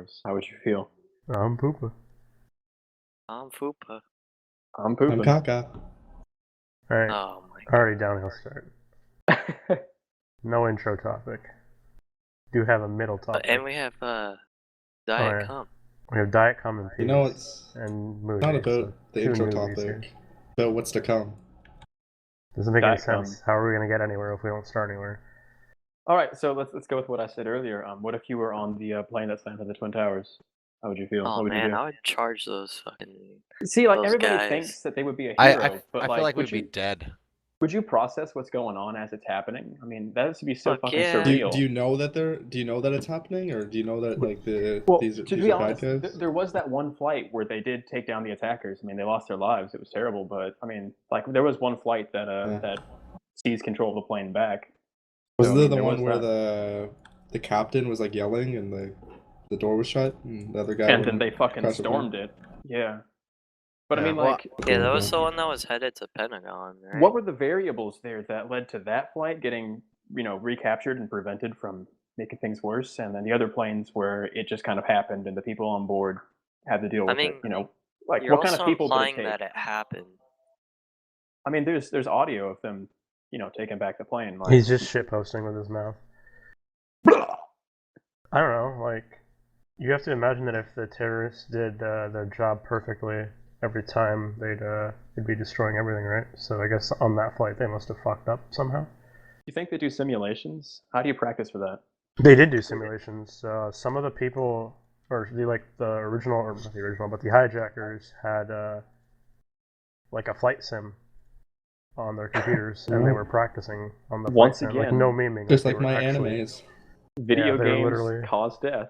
Towers, how would you feel? I'm Poopa. I'm Chvpa. I'm I'm pooping. Kaka. Alright, Oh my god. already downhill start. No intro topic. Do have a middle topic. And we have Diet yeah. Cum. We have Diet Cum and Peas. You know, it's and Muji. not about so the two intro newbies here. topic, but what's to come. Doesn't make any Diet Cum. sense. How are we gonna get anywhere if we don't start anywhere? All right, so let's go with what I said earlier. What if you were on the plane that slammed into the Twin Towers? How would you feel? Oh what would man, you do? I would charge those fucking. See, like those everybody guys. thinks that they would be a I hero, but feel like would we'd you be dead. would you process what's going on as it's happening? I mean, that would be so Fuck fucking yeah. surreal. Do you know that it's happening, or do you know that like Well, these to are be bad honest, guys? there was that one flight where they did take down the attackers. I mean, they lost their lives. It was terrible, but I mean, like there was one flight that that seized control of the plane back. Was So, there I mean, the there one was where that. the captain was like yelling and the door was shut and the other guy And then wouldn't they fucking crash the plane? stormed it. Yeah. But I Yeah. mean, Well, like, yeah, that was the one that was headed to Pentagon, right? what were the variables there that led to that flight getting, recaptured and prevented from making things worse, and then the other planes where it just kind of happened and the people on board had to deal with mean, it? Like You're what kind also of people did it implying take? that it happened. I mean, there's audio of them, taking back the plane. Like, He's just shit posting with his mouth. I don't know, like, you have to imagine that if the terrorists did their job perfectly every time, they'd be destroying everything, right? So I guess on that flight they must have fucked up somehow. You think they do simulations? How do you practice for that? They did do simulations. Some of the people, or the original, or not the original, but the hijackers had like a flight sim on their computers, and they were practicing on the Once flight sim, like again, no memeing. Just they like were my actually- animes. Video they were games literally- cause death.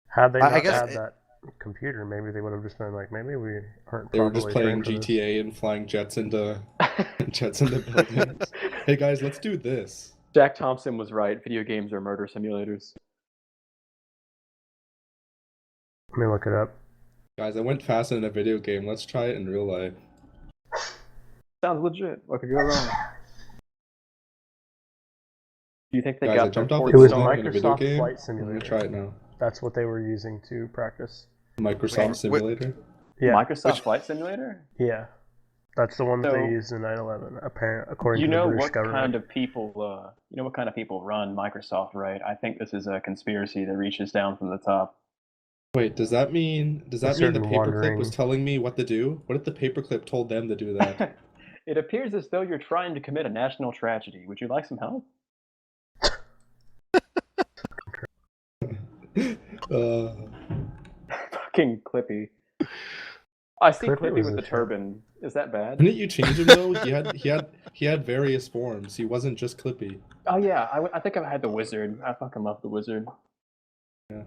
Had they I not guess had that computer, maybe they would have just been like, maybe we aren't. They were just properly playing trained for this. GTA and flying jets into buildings. Hey guys, let's do this. Jack Thompson was right. Video games are murder simulators. Let me look it up. Guys, I went fast in a video game. Let's try it in real life. Sounds legit. What could go wrong? Do you think they Guys, I got jumped their off It the was building in a video Microsoft game. Flight I'm Simulator. gonna try it now. That's what they were using to practice. Microsoft Wait, Simulator. Yeah, Microsoft Flight Simulator? yeah. That's the one that So, they used in 9/11, apparently, according You to the know British what government. kind of people? You know what kind of people run Microsoft, right? I think this is a conspiracy that reaches down from the top. Wait, does that mean the certain paperclip wandering- was telling me what to do? What if the paperclip told them to do that? It appears as though you're trying to commit a national tragedy. Would you like some help? Fucking Clippy. I see Clippy Clippy was with a the shit. turban. Is that bad? Didn't you change him though? He had various forms. He wasn't just Clippy. Oh yeah, I think I had the wizard. I fucking love the wizard. Yeah.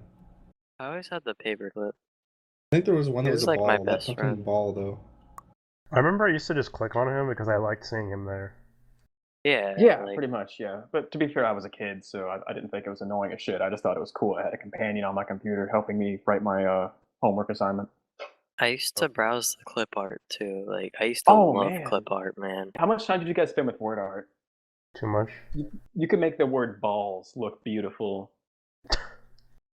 I always had the paperclip. I think there was one that He was was a like ball. my That best fucking friend. ball though. I remember I used to just click on him because I liked seeing him there. Yeah. Yeah, like, pretty much, yeah. But to be fair, I was a kid, so I didn't think it was annoying as shit. I just thought it was cool. I had a companion on my computer helping me write my homework assignment. I used to browse the clip art too. Like I used to Oh, love man. clip art, man. How much time did you guys spend with word art? Too much. You could make the word balls look beautiful.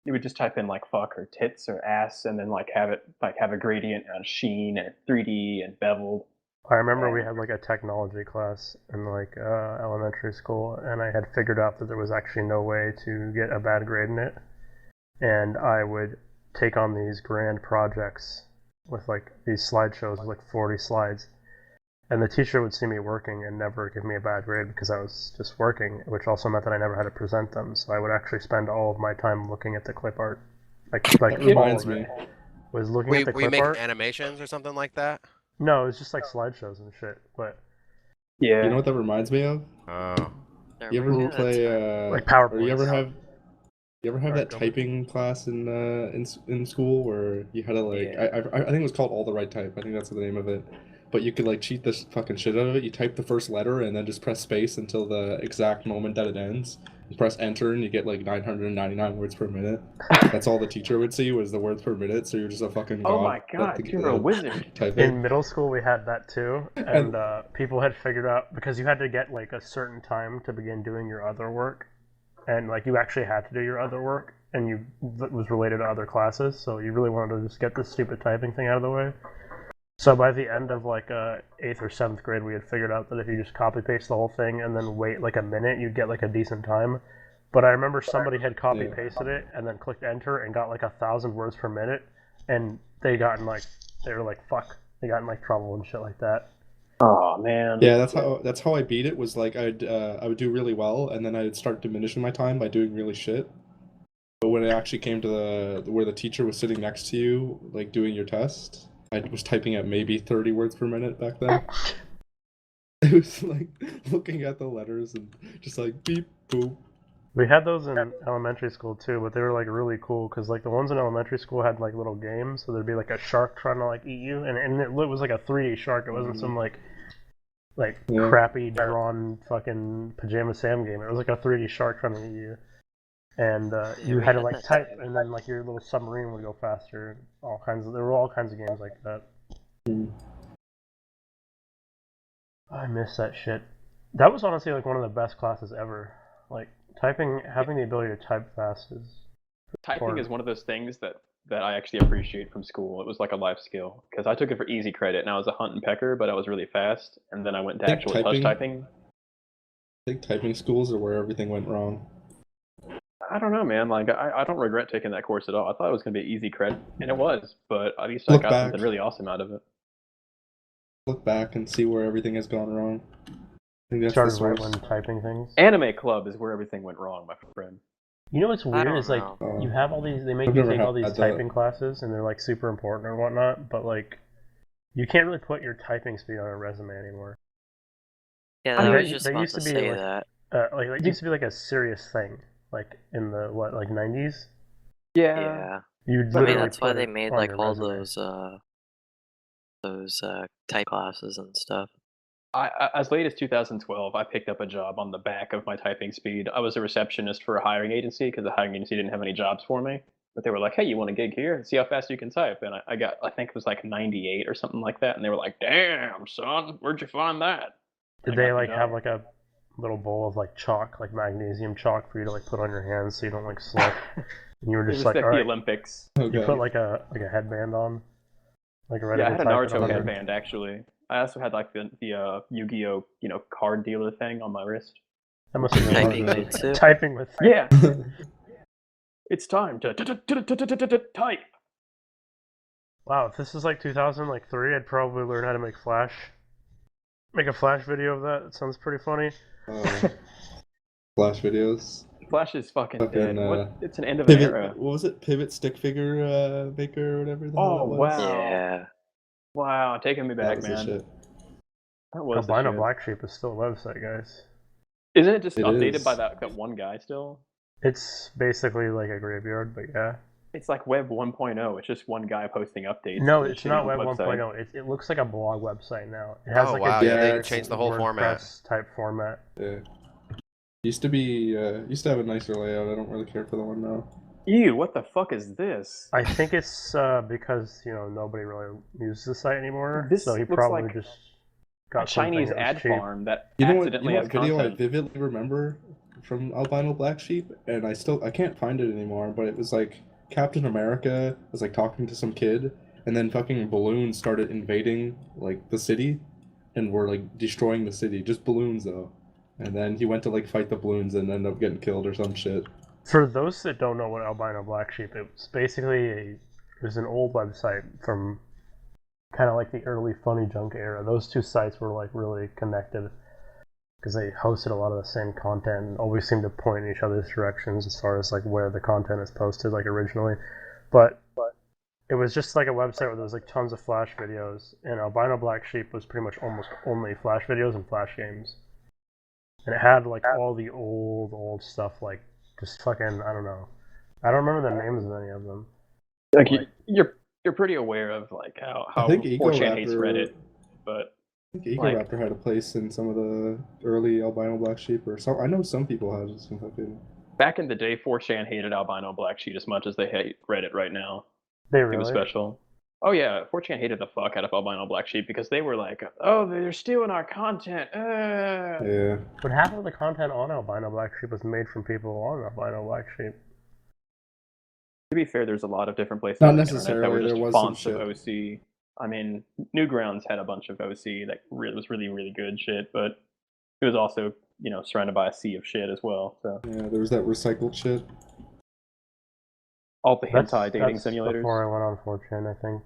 You would just type in like fuck or tits or ass, and then like have a gradient and a sheen and 3D and beveled. I remember we had like a technology class in like elementary school, and I had figured out that there was actually no way to get a bad grade in it, and I would take on these grand projects with like these slideshows with like 40 slides, and the teacher would see me working and never give me a bad grade because I was just working, which also meant that I never had to present them. So I would actually spend all of my time looking at the clip art, like That all reminds of it me. was looking We at the clip make art. animations or something like that. No, it was just like slideshows and shit. But Yeah. You know what that reminds me of? Oh. There You we ever go, play that's like or you PowerPoints. ever have Alright, that go. typing class in school where you had to like Yeah. I think it was called All the Right Type. I think that's the name of it. But you could like cheat the fucking shit out of it. You type the first letter and then just press space until the exact moment that it ends. You press enter and you get like 999 words per minute. That's all the teacher would see was the words per minute. So you're just a fucking god. Oh my god, you're a wizard. Typing. In middle school, we had that too, and people had figured out because you had to get like a certain time to begin doing your other work, and like you actually had to do your other work, and that was related to other classes, so you really wanted to just get this stupid typing thing out of the way. So by the end of like 8th or 7th grade, we had figured out that if you just copy paste the whole thing and then wait like a minute, you'd get like a decent time. But I remember somebody had copy pasted it and then clicked enter and got like 1,000 words per minute, and they got in like fuck, they got in like trouble and shit like that. Oh man. Yeah, that's how I beat it. Was like I would do really well, and then I'd start diminishing my time by doing really shit. But when it actually came to where the teacher was sitting next to you, like doing your test, I was typing at maybe 30 words per minute back then. It was like looking at the letters and just like beep boop. We had those in elementary school too, but they were like really cool because like the ones in elementary school had like little games, so there'd be like a shark trying to like eat you, and it was like a 3D shark. It wasn't some like crappy drawn fucking Pajama Sam game. It was like a 3D shark trying to eat you, and you had to like type, and then like your little submarine would go faster. There were all kinds of games like that. I miss that shit. That was honestly like one of the best classes ever. Like having the ability to type fast is. Typing is one of those things that I actually appreciate from school. It was like a life skill because I took it for easy credit, and I was a hunt and pecker, but I was really fast. And then I went to actual touch typing. I think typing schools are where everything went wrong. I don't know, man. Like I don't regret taking that course at all. I thought it was going to be easy credit, and it was. But at least I got something really awesome out of it. Look back and see where everything has gone wrong. I think that's started right when typing things. Anime Club is where everything went wrong, my friend. You know what's weird is like you have all these. They make you take all these typing classes, and they're like super important or whatnot. But like, you can't really put your typing speed on a resume anymore. Yeah, I was just about to say that. Like it used to be like a serious thing, like in the 90s. Yeah. You'd I mean, that's why they made like all those type classes and stuff. As late as 2012, I picked up a job on the back of my typing speed. I was a receptionist for a hiring agency because the hiring agency didn't have any jobs for me. But they were like, hey, you want a gig here? See how fast you can type. And I got, I think it was like 98 or something like that. And they were like, damn, son, where'd you find that? Did they like have like a little bowl of like chalk, like magnesium chalk for you to like put on your hands so you don't like slip? And you were just like, all right. The Olympics. You put like a headband on? Like ready I to had a type Naruto headband actually. I also had like the Yu-Gi-Oh, card dealer thing on my wrist. That must have been typing with too. Typing with. Yeah. It's time to type. Wow, if this is like 2003, I'd probably learn how to make Flash. Make a Flash video of that. It sounds pretty funny. Flash videos. Flash is fucking dead. It's an end of an era. What was it? Pivot stick figure maker or whatever. Oh wow! Yeah. Wow, taking me back, man. That was Albino Black Sheep is still a website, guys. Isn't it just updated by that one guy still? It's basically like a graveyard, but yeah. It's like Web 1.0. It's just one guy posting updates. No, it's not Web 1.0. It looks like a blog website now. It has they changed the whole format. Type format. Yeah. Used to have a nicer layout. I don't really care for the one now. Ew, what the fuck is this? I think it's because nobody really uses the site anymore. This so he looks probably like just got a Chinese ad cheap. farm that you know accidentally what has video content. I vividly remember from Albino Black Sheep, and I can't find it anymore. But it was like Captain America was like talking to some kid, and then fucking balloons started invading like the city, and were like destroying the city. Just balloons though. And then he went to like fight the balloons and ended up getting killed or some shit. For those that don't know what Albino Black Sheep, it was basically it was an old website from kind of like the early Funny Junk era. Those two sites were like really connected because they hosted a lot of the same content and always seemed to point in each other's directions as far as like where the content is posted like originally. But it was just like a website where there was like tons of Flash videos, and Albino Black Sheep was pretty much almost only Flash videos and Flash games. And it had like all the old stuff, like just fucking I don't know. I don't remember the names of any of them. Like you're pretty aware of like how 4chan hates Reddit, but I think Ego Raptor had a place in some of the early Albino Black Sheep, or some. I know some people have some fucking. Back in the day, 4chan hated Albino Black Sheep as much as they hate Reddit right now. They really? It was special. Oh yeah, 4chan hated the fuck out of Albino Black Sheep because they were like, oh, they're stealing our content. Yeah. But half of the content on Albino Black Sheep was made from people on Albino Black Sheep. be fair, there's a lot of different places Not on the internet that necessarily, were just there was some fonts of shit. OC. I mean, Newgrounds had a bunch of OC that was really, really good shit, but it was also, surrounded by a sea of shit as well. So Yeah, there was that recycled shit. all the hentai dating simulators. Before I went on 4chan, I think.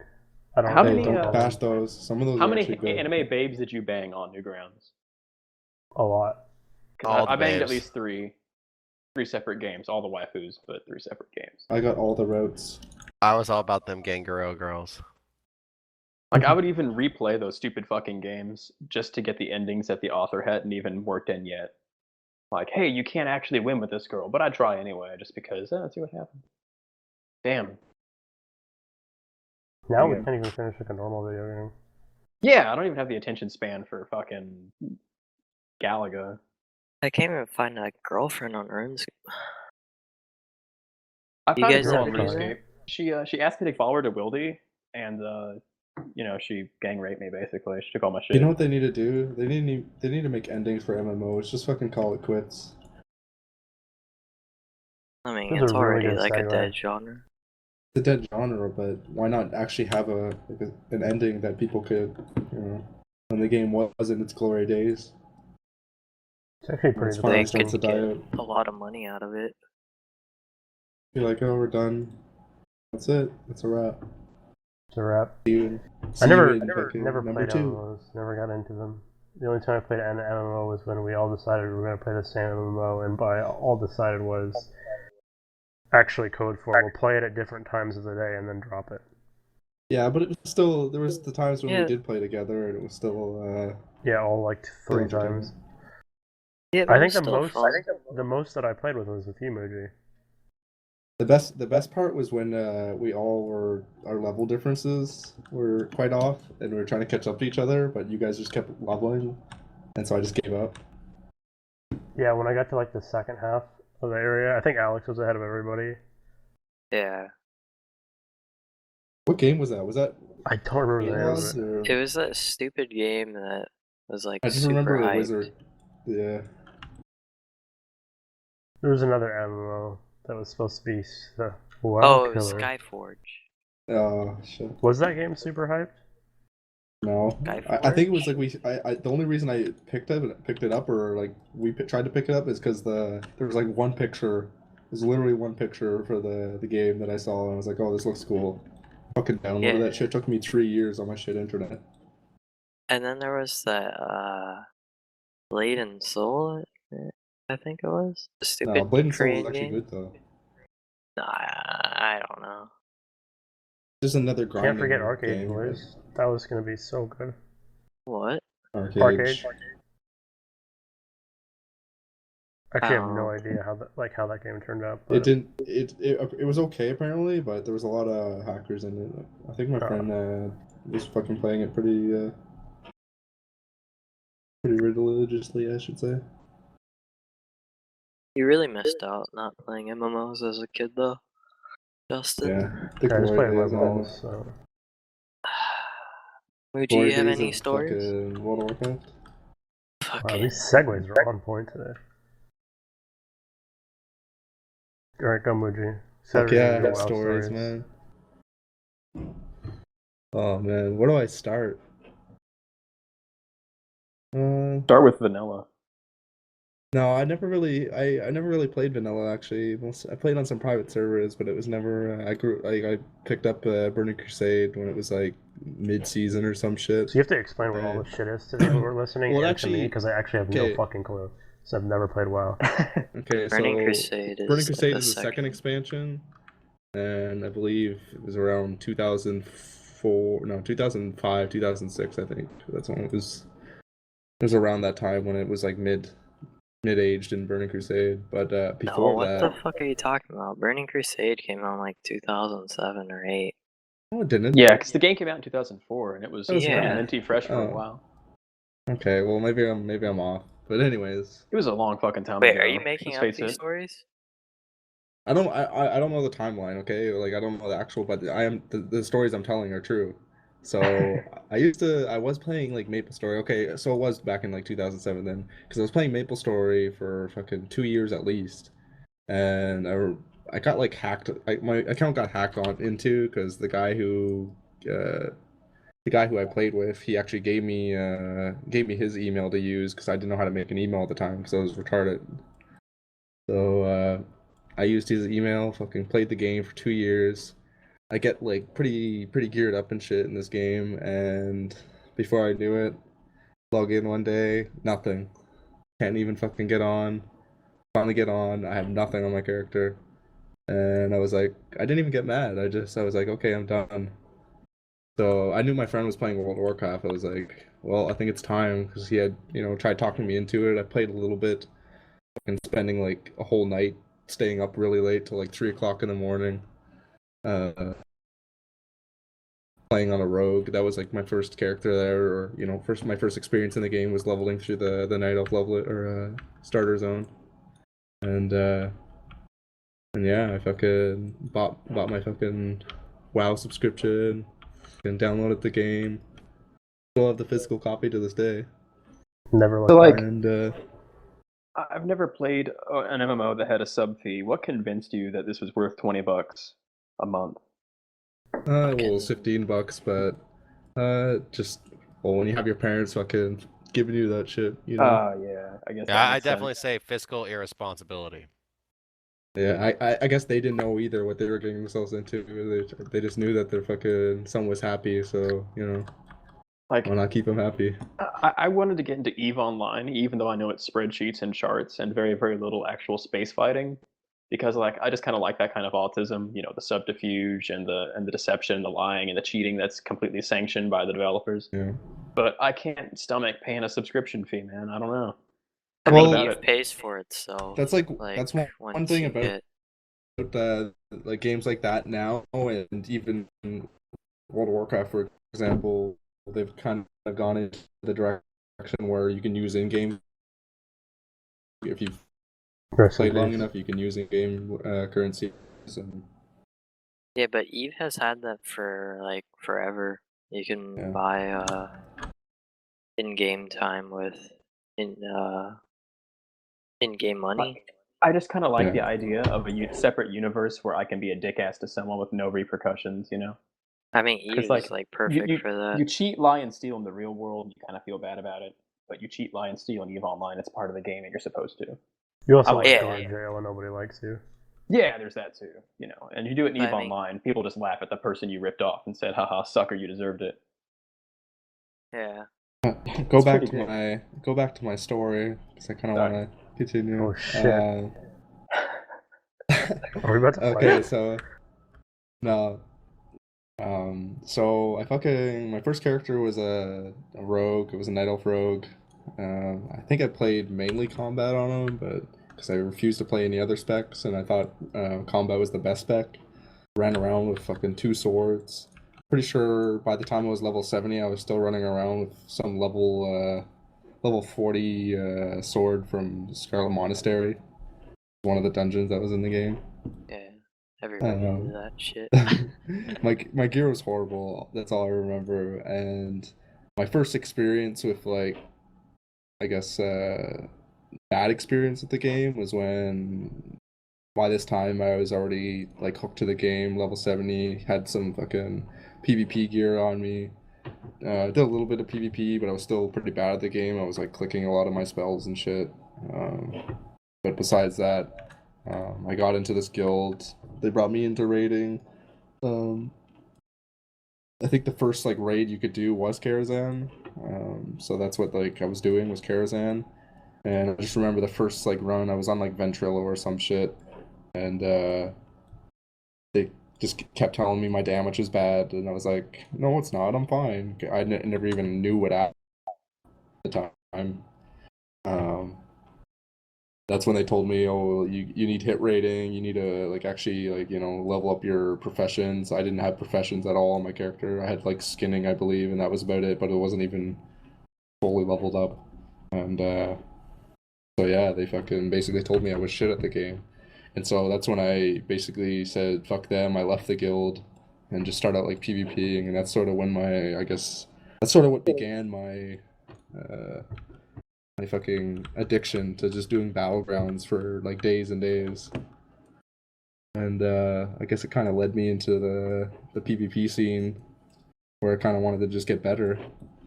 I don't How know. many, Don't bash those. Some of those How are many actually good. anime babes did you bang on Newgrounds? A lot. Because I banged at babes. least three separate games, all the waifus, but 3 separate games. I got all the routes. I was all about them Ganguro girls. Like, I would even replay those stupid fucking games just to get the endings that the author hadn't even worked in yet. Like, hey, you can't actually win with this girl, but I'd try anyway, just because, let's see what happens. Damn. Now we can't even finish like a normal video game. Yeah, I don't even have the attention span for fucking Galaga. I can't even find a girlfriend on RuneScape. I You found a guys girl on ever do that? RuneScape. She asked me to follow her to Wildy, and she gang raped me basically. She took all my shit. You know what they need to do? They need to make endings for MMOs. Just fucking call it quits. I mean, This is it's a really already good like a segue. dead genre. It's a dead genre, but why not actually have an ending that people could, when the game was in its glory days. It's actually pretty It's fine, They it starts to could die get out. a lot of money out of it. Be like, oh, we're done. That's it. That's a wrap. It's a wrap. See I you never in fucking played number 2. MMOs. Never got into them. The only time I played an MMO was when we all decided we were going to play the same MMO, and by all decided was actually code for it. We'll play it at different times of the day and then drop it. Yeah, but it was still, there was the times when Yeah. we did play together, and it was still, Yeah, all like 3 still times. Yeah, I it think was still fun. the most that I played with was with you, Muji. The best part was when we all were, our level differences were quite off, and we were trying to catch up to each other, but you guys just kept leveling, and so I just gave up. Yeah, when I got to like the second half of the area, I think Alex was ahead of everybody. Yeah. What game was that? Was that I don't remember the name of Peas, it. or... It was that stupid game that was like I just super remember a hyped. wizard. Yeah. There was another MMO that was supposed to be the WoW Oh, it was killer. Skyforge. Oh shit. Was that game super hyped? No, Skyforge? I think it was like the only reason I picked it up, or like we tried to pick it up, is because there was like one picture. There's literally one picture for the game that I saw, and I was like, oh, this looks cool. Fucking downloaded that shit. Took me 3 years on my shit internet. And then there was that Blade and Soul, I think it was. The stupid No, Blade and Soul is Korean actually game. good though. Nah, I don't know. Just another grinding Can't forget Arcade game. Boys. That was gonna be so good. What? Arcade. Actually, I have no idea how that game turned out. But It didn't. It was okay apparently, but there was a lot of hackers in it. I think my friend was fucking playing it pretty religiously, I should say. You really missed out not playing MMOs as a kid, though, Justin. Yeah, I just played days, MMOs, so. Would glory you have days any of stories? fucking World of Warcraft. Wow, Fucking. these segues are on point today. Alright, go Muji. Fuck yeah, I Saturday got WoW stories, man. Oh man, where do I start? Start with vanilla. No, I never really played vanilla actually. I played on some private servers, but it was never. I picked up Burning Crusade when it was like mid-season or some shit. So you have to explain what all this shit is to people who are listening, Well, and actually- to me, because I actually have no fucking clue. So I've never played WoW. Okay, Burning so Crusade is Burning Crusade the is the second expansion, and I believe it was around 2004, no, 2005, 2006, I think. That's when it was. It was around that time when it was like mid-aged in Burning Crusade, but before No, what that. the fuck are you talking about? Burning Crusade came out in like 2007 or 8. No, it didn't. Yeah, because the game came out in 2004, and it was pretty Yeah. minty fresh for a Oh. while. Okay, well maybe I'm off. But anyways, It was a long fucking time Wait, ago. are you making let's up face these it. stories? I don't know the timeline. Okay, like I don't know the actual, but the stories I'm telling are true. So I was playing like Maple Story. Okay, so it was back in like 2007 then, because I was playing Maple Story for fucking 2 years at least, and I got like hacked. My account got hacked on into because the guy who I played with, he actually gave me his email to use because I didn't know how to make an email at the time because I was retarded. So I used his email, fucking played the game for 2 years. I get like pretty geared up and shit in this game, and before I knew it, log in one day, nothing. Can't even fucking get on. Finally get on, I have nothing on my character. And I was like, I didn't even get mad. I was like, okay, I'm done. So I knew my friend was playing World of Warcraft. I was like, well, I think it's time because he had, tried talking me into it. I played a little bit and spending like a whole night staying up really late till like 3 o'clock in the morning, uh, playing on a rogue. That was like my first character there, or my first experience in the game was leveling through the night elf level or starter zone, and yeah, I fucking bought my fucking WoW subscription and downloaded the game. Still have the physical copy to this day. Never So, looked back. And I've never played an MMO that had a sub fee. What convinced you that this was worth $20 a month? well, it was $15, but just when you have your parents fucking giving you that shit, Yeah, I guess that Yeah, I makes definitely sense. say fiscal irresponsibility. Yeah, I guess they didn't know either what they were getting themselves into. They just knew that their fucking son was happy, so why Like, not keep him happy? I wanted to get into EVE Online, even though I know it's spreadsheets and charts and very, very little actual space fighting, because like I just kind of like that kind of autism, the subterfuge and the deception, the lying and the cheating that's completely sanctioned by the developers. Yeah. But I can't stomach paying a subscription fee, man. I don't know. I Something mean, about Well, Eve it. pays for itself. that's like Like that's one once thing you about get, like games like that now, and even World of Warcraft, for example, they've kind of gone into the direction where you can use in-game if you've Rest in played long peace. enough, you can use in-game currency. And yeah, but Eve has had that for like forever. You can yeah, buy in-game time with in in-game money. I just kind of like the yeah, idea of a separate universe where I can be a dick ass to someone with no repercussions. I mean, Because Eve is like like you, perfect you for that. you cheat, lie, and steal in the real world, you kind of feel bad about it. But you cheat, lie, and steal in Eve Online. It's part of the game, and you're supposed to. You I also like like that go Yeah, to idea. jail and nobody likes you. Yeah, there's that too. And you do it in but Eve I mean, Online, people just laugh at the person you ripped off and said, "Haha, sucker, you deserved it." yeah. go It's back pretty to good. my story because I kind of want Sorry. to continue. Oh shit. Are we about to Okay, fight? so no, so my first character was a rogue. It was a night elf rogue. I think I played mainly combat on him, but because I refused to play any other specs, and I thought combat was the best spec. Ran around with fucking two swords. Pretty sure by the time I was level 70, I was still running around with some level 40 sword from Scarlet Monastery, one of the dungeons that was in the game. Yeah, everybody did Um, that shit. my gear was horrible. That's all I remember. And my first experience with like, I guess, bad experience with the game was when by this time I was already like hooked to the game, level 70, had some fucking PvP gear on me. Did a little bit of PvP, but I was still pretty bad at the game. I was like clicking a lot of my spells and shit. But besides that, I got into this guild. They brought me into raiding. Um, I think the first like raid you could do was Karazhan. So that's what like I was doing was Karazhan. And I just remember the first like run I was on like Ventrilo or some shit, and they just kept telling me my damage was bad, and I was like, no, it's not. I'm fine. Never even knew what at the time. Um, that's when they told me, oh, you need hit rating. You need to like actually like level up your professions. I didn't have professions at all on my character. I had like skinning, I believe, and that was about it. But it wasn't even fully leveled up. And so yeah, they fucking basically told me I was shit at the game. And so that's when I basically said fuck them. I left the guild and just started like PvPing, and that's sort of when I guess that's sort of what began uh, my fucking addiction to just doing battlegrounds for like days and days. and I guess it kind of led me into the PvP scene, where I kind of wanted to just get better,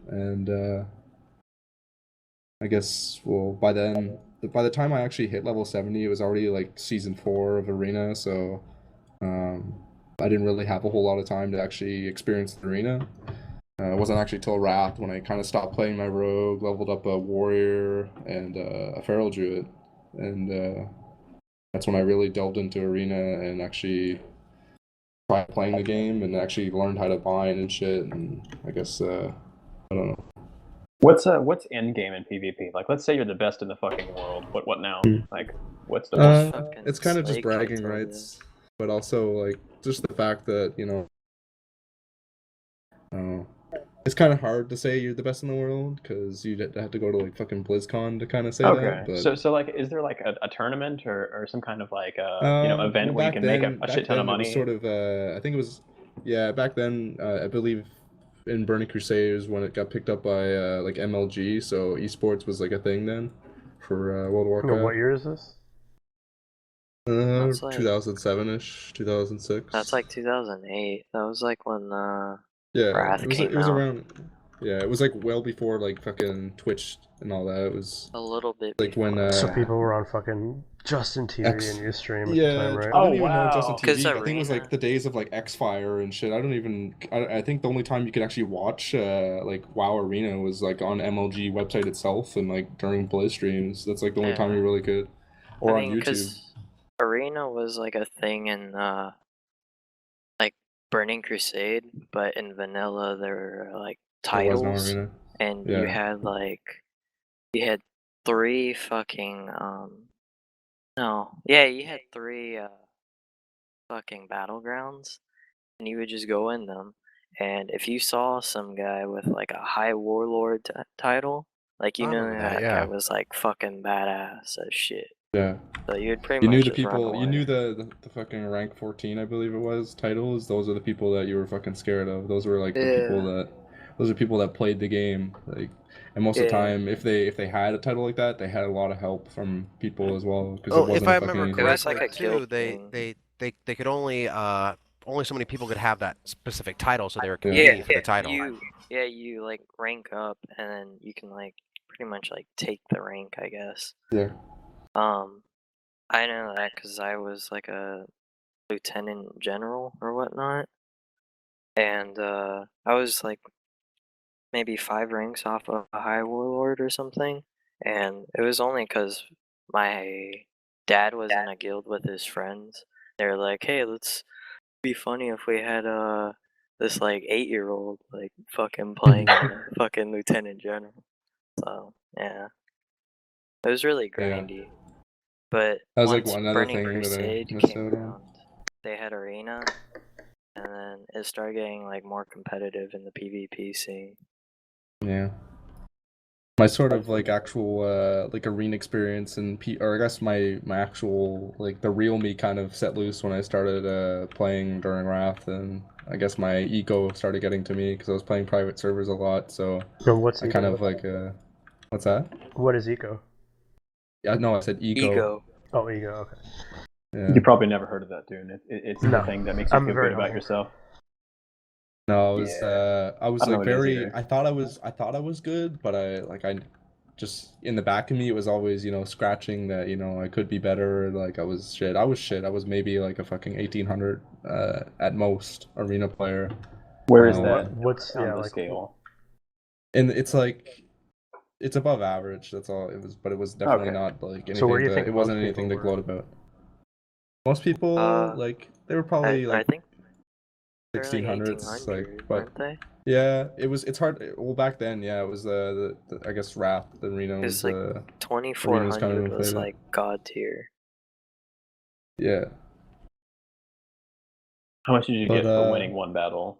and I guess by the time I actually hit level 70, it was already like season 4 of Arena, so I didn't really have a whole lot of time to actually experience the Arena. It wasn't actually till Wrath when I kind of stopped playing my rogue, leveled up a warrior and a feral druid, and that's when I really delved into Arena and actually tried playing the game and actually learned how to bind and shit. And I guess I don't know. What's end game in PvP? Like, let's say you're the best in the fucking world. What now? Like, what's the fucking It's kind of just snake bragging fights over rights, but also like just the fact that it's kind of hard to say you're the best in the world because you'd have to go to like fucking BlizzCon to kind of say Okay, that. But so like, is there like a tournament or some kind of like event well, where you can make a shit ton of it was money? sort of I think it was, yeah, back then I believe in Burning Crusade when it got picked up by like MLG, so esports was like a thing then for World of Warcraft. What year is this? That's like 2007-ish, 2006. That's like 2008. That was like when Yeah, Wrath it was came out. around. Yeah, it was like well before like fucking Twitch and all that. It was A little bit like before. when So people were on fucking Justin TV and Ustream at the time, right? I don't Oh, even know Justin wow. TV. 'Cause I think it was like Arena- the days of like Xfire and shit. I think the only time you could actually watch like WoW Arena was like on MLG website itself and like during Blizz streams. That's like the only time you really could, or I on mean, YouTube. 'cause Arena was like a thing in like Burning Crusade, but in vanilla there were like There was no titles, Arena. and Yeah. you had 3 fucking no, yeah, you had 3 fucking battlegrounds, and you would just go in them, and if you saw some guy with like a high warlord title, like I remember that, that yeah. guy was like fucking badass as shit. Yeah. So you'd pretty You knew much the just run people. You away. knew the fucking rank 14, I believe it was, titles. Those are the people that you were fucking scared of. Those were like the people Yeah. that. Those are people that played the game. Like, and most of the Yeah. time, if they had a title like that, they had a lot of help from people as well because it Well, wasn't if I a fucking remember easy. It was correctly, like a too, guild they, thing. they could only so many people could have that specific title, so they were Yeah. competing for the title. You like rank up, and then you can like pretty much like take the rank, I guess. Yeah. I know that because I was like a lieutenant general or whatnot, and I was like maybe 5 ranks off of a high warlord or something, and it was only because my dad was in a guild with his friends. They were like, "Hey, let's be funny if we had this like 8-year-old like fucking playing fucking lieutenant general." So yeah, it was really Yeah. grindy. But That was like once another Burning thing that I Crusade missed came out on. around, they had Arena, and then it started getting like more competitive in the PvP scene. Yeah. My sort of like actual like arena experience and or I guess my actual like the real me kind of set loose when I started playing during Wrath, and I guess my ego started getting to me because I was playing private servers a lot, so No, what's I ego? kind of like what's that? What is eco? Yeah, no, I said ego. Oh, ego. Okay. Yeah. You probably never heard of that, dude. It's No, the thing that makes you I'm feel very good about humble. yourself. No, I was Yeah. I was I don't know like what it is very either. I thought I was good, but I just in the back of me it was always, scratching that, I could be better, like I was shit. I was maybe like a fucking 1800 at most arena player. Where is that What's on yeah the like? scale? And it's like it's above average, that's all it was, but it was definitely Okay. not like anything So where do you think it wasn't most anything to people were? gloat about. Most people like they were probably I like think they're like 1600s, like, 1800, but weren't they? yeah, it's hard. Well, back then, yeah, it was the I guess Wrath, the arena It's was like Arena was 2400 kind of was inflated. like god tier. Yeah, How much did you but get for winning one battle?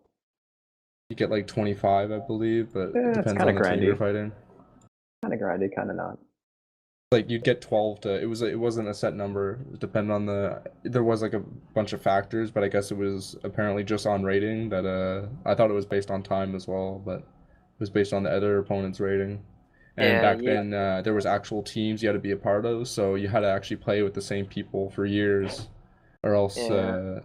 you get like 25, I believe, but it It's depends kind on of the team you're grindy. fighting. Kind of grindy, kind of not. Like you'd get 12 to it wasn't a set number. It depended on there was like a bunch of factors, but I guess it was apparently just on rating that I thought it was based on time as well, but it was based on the other opponent's rating. And Yeah, back then there was actual teams you had to be a part of, so you had to actually play with the same people for years. or else Yeah.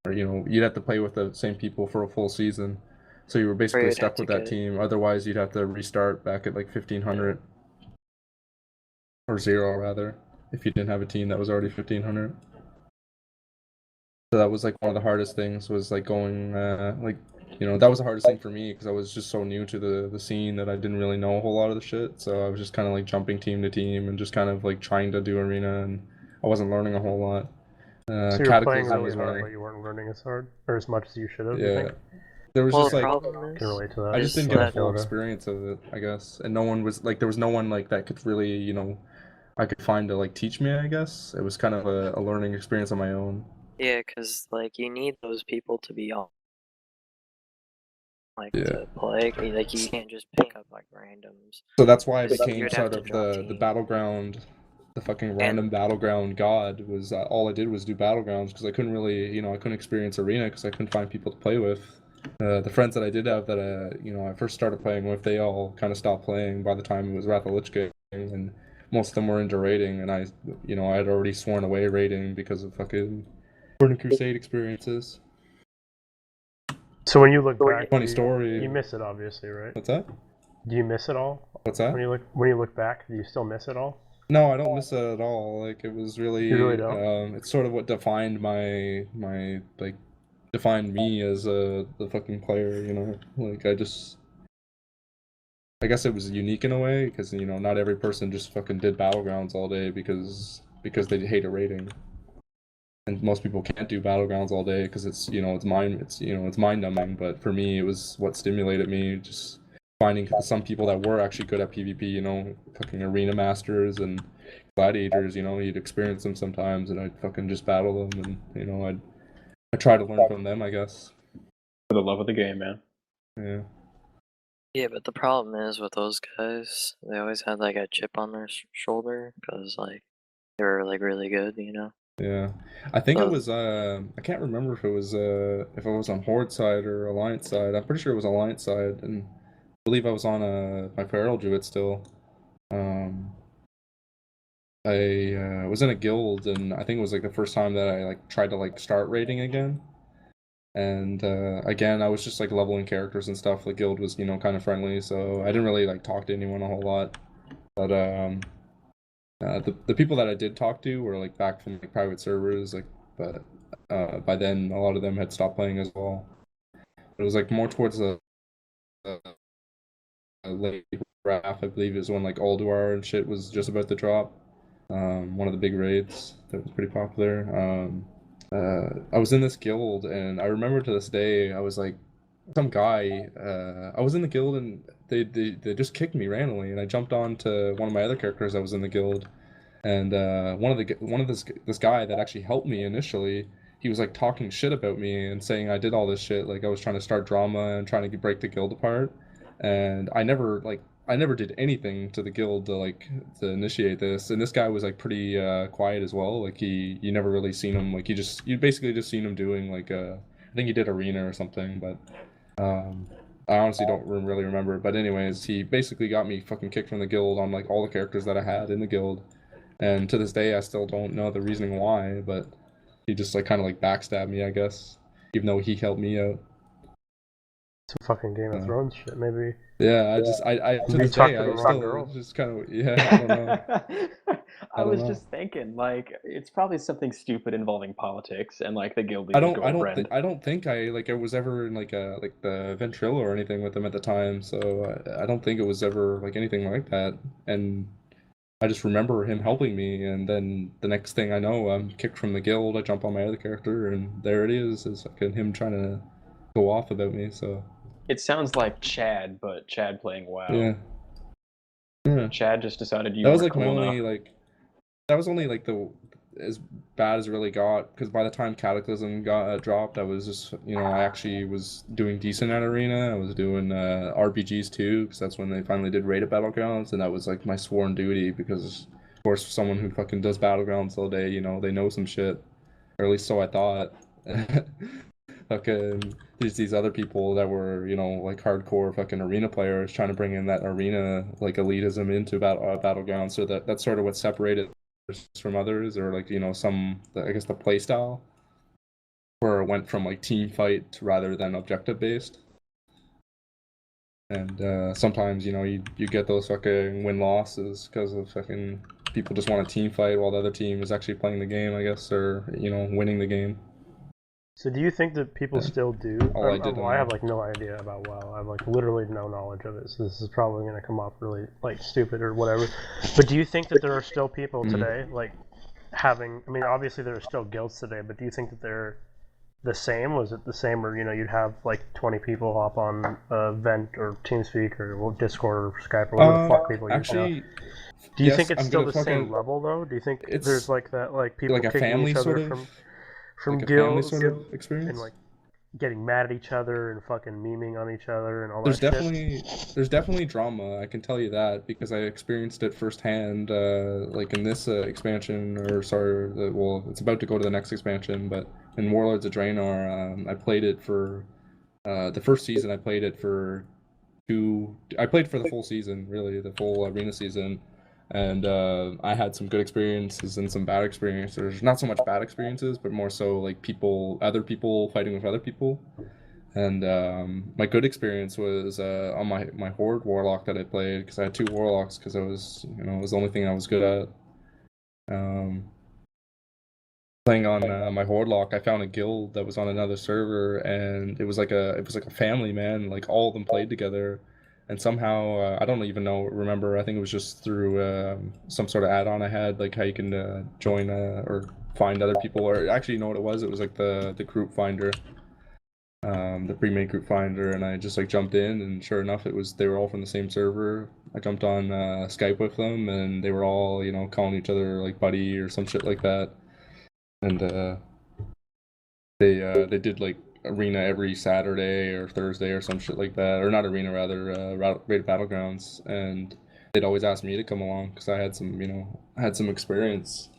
or you'd have to play with the same people for a full season. So you were Or basically you'd have stuck to with that get team. Otherwise, you'd have to restart back at like 1500 or 0 rather, if you didn't have a team that was already 1500. So that was like one of the hardest things was like going that was the hardest thing for me because I was just so new to the scene that I didn't really know a whole lot of the shit. So I was just kind of like jumping team to team and just kind of like trying to do arena, and I wasn't learning a whole lot. So you were playing Cataclysm really was hard, when but you weren't learning as hard or as much as you should have. You yeah, think? there was Well, just the like problem Can relate to that. I just is didn't get a that full Dota. experience of it, I guess, and no one was like there was no one like that could really I could find to like teach me. I guess it was kind of a learning experience on my own. yeah, because like you need those people to be on like Yeah. to play. Like you can't just pick up like randoms. So that's why I Because became you'd have sort to of drop the teams. battleground, the fucking random battleground god. Was all I did was do battlegrounds because I couldn't really, I couldn't experience arena because I couldn't find people to play with. The friends that I did have that I first started playing with, they all kind of stopped playing by the time it was Wrath of Lich King, and most of them were into raiding, and I had already sworn away raiding because of fucking Burning Crusade experiences. So when you look back, Funny story. you miss it obviously, right? What's that? Do you miss it all? What's that? When you look back, do you still miss it all? No, I don't miss it at all. Like it was really, You really don't? it's sort of what defined defined me as the fucking player. Like I guess it was unique in a way because not every person just fucking did battlegrounds all day because they hate a rating, and most people can't do battlegrounds all day because it's it's mind numbing. But for me, it was what stimulated me, just finding some people that were actually good at PvP. Fucking arena masters and gladiators. You'd experience them sometimes, and I'd fucking just battle them, and I'd try to learn from them, I guess. For the love of the game, man. Yeah. Yeah, but the problem is with those guys, they always had like a chip on their shoulder because like they were like really good, Yeah, I think it So was. I can't remember if it was on Horde side or Alliance side. I'm pretty sure it was Alliance side, and I believe I was on my Feral Druid still. I was in a guild, and I think it was like the first time that I like tried to like start raiding again. And again, I was just like leveling characters and stuff. The guild was kind of friendly, so I didn't really like talk to anyone a whole lot. But the people that I did talk to were like back from like private servers, like, but by then a lot of them had stopped playing as well. It was like more towards the late draft, I believe, is when like Alduar and shit was just about to drop. One of the big raids that was pretty popular. I was in this guild, and I remember to this day, I was like, some guy. I was in the guild, and they just kicked me randomly, and I jumped on to one of my other characters that was in the guild, and one of this guy that actually helped me initially, he was like talking shit about me and saying I did all this shit, like I was trying to start drama and trying to break the guild apart, and I never did anything to the guild to initiate this, and this guy was like pretty quiet as well. Like you never really seen him, like you basically just seen him doing like I think he did arena or something, but I honestly don't really remember. But anyways, he basically got me fucking kicked from the guild on like all the characters that I had in the guild. And to this day, I still don't know the reasoning why, but he just like kind of like backstabbed me, I guess, even though he helped me out. Some fucking Game of Thrones shit, maybe. Yeah, I to this day, I still just kind of, I don't know. I was just thinking, like, it's probably something stupid involving politics and like the guild I leader's don't girlfriend. I don't think I was ever in like the Ventrilo or anything with them at the time, so I don't think it was ever like anything like that. And I just remember him helping me, and then the next thing I know, I'm kicked from the guild. I jump on my other character, and there it is fucking him trying to go off about me. So It sounds like Chad, but Chad playing WoW. yeah. Chad just decided you That was weren't like my cool only enough. like that was only like the as bad as it really got, because by the time Cataclysm got dropped, I was just I actually was doing decent at arena. I was doing RPGs too, because that's when they finally did raid at Battlegrounds, and that was like my sworn duty, because of course someone who fucking does Battlegrounds all day, they know some shit, or at least so I thought. Fucking there's these other people that were like hardcore fucking arena players trying to bring in that arena like elitism into Battlegrounds, so that's sort of what separated from others, or like I guess the play style, where it went from like team fight rather than objective based. And sometimes you get those fucking win losses because of fucking people just want a team fight while the other team is actually playing the game, I guess, or winning the game. So do you think that people still do? I have like no idea about WoW. I have like literally no knowledge of it, so this is probably going to come off really like stupid or whatever. But do you think that there are still people today like having? I mean, obviously there are still guilds today, but do you think that they're the same? Was it the same, or you'd have like 20 people hop on Vent or TeamSpeak or Discord or Skype or whatever the fuck people use now? Do you think it's still the same level though? Do you think there's like that, like people like a kicking family each other sort of from like a guilds family sort of experience, and like getting mad at each other and fucking memeing on each other and all that shit? There's definitely drama, I can tell you that, because I experienced it firsthand, like in this expansion, or sorry, well, it's about to go to the next expansion, but in Warlords of Draenor, I played it for the first season. I played it for the full season, really, the full arena season. And I had some good experiences and some bad experiences. Not so much bad experiences, but more so like other people fighting with other people. And my good experience was on my Horde Warlock that I played, because I had 2 Warlocks, because it was the only thing I was good at. Playing on my Horde lock, I found a guild that was on another server, and it was like a family, man. Like all of them played together. And somehow, I don't even remember, I think it was just through some sort of add-on I had, like how you can join or find other people, or actually, you know what it was? It was like the group finder, the pre-made group finder, and I just like jumped in, and sure enough, they were all from the same server. I jumped on Skype with them, and they were all, calling each other like buddy or some shit like that. And they did like arena every Saturday or Thursday or some shit like that, or not arena, rather rated battlegrounds, and they'd always ask me to come along because I had some experience.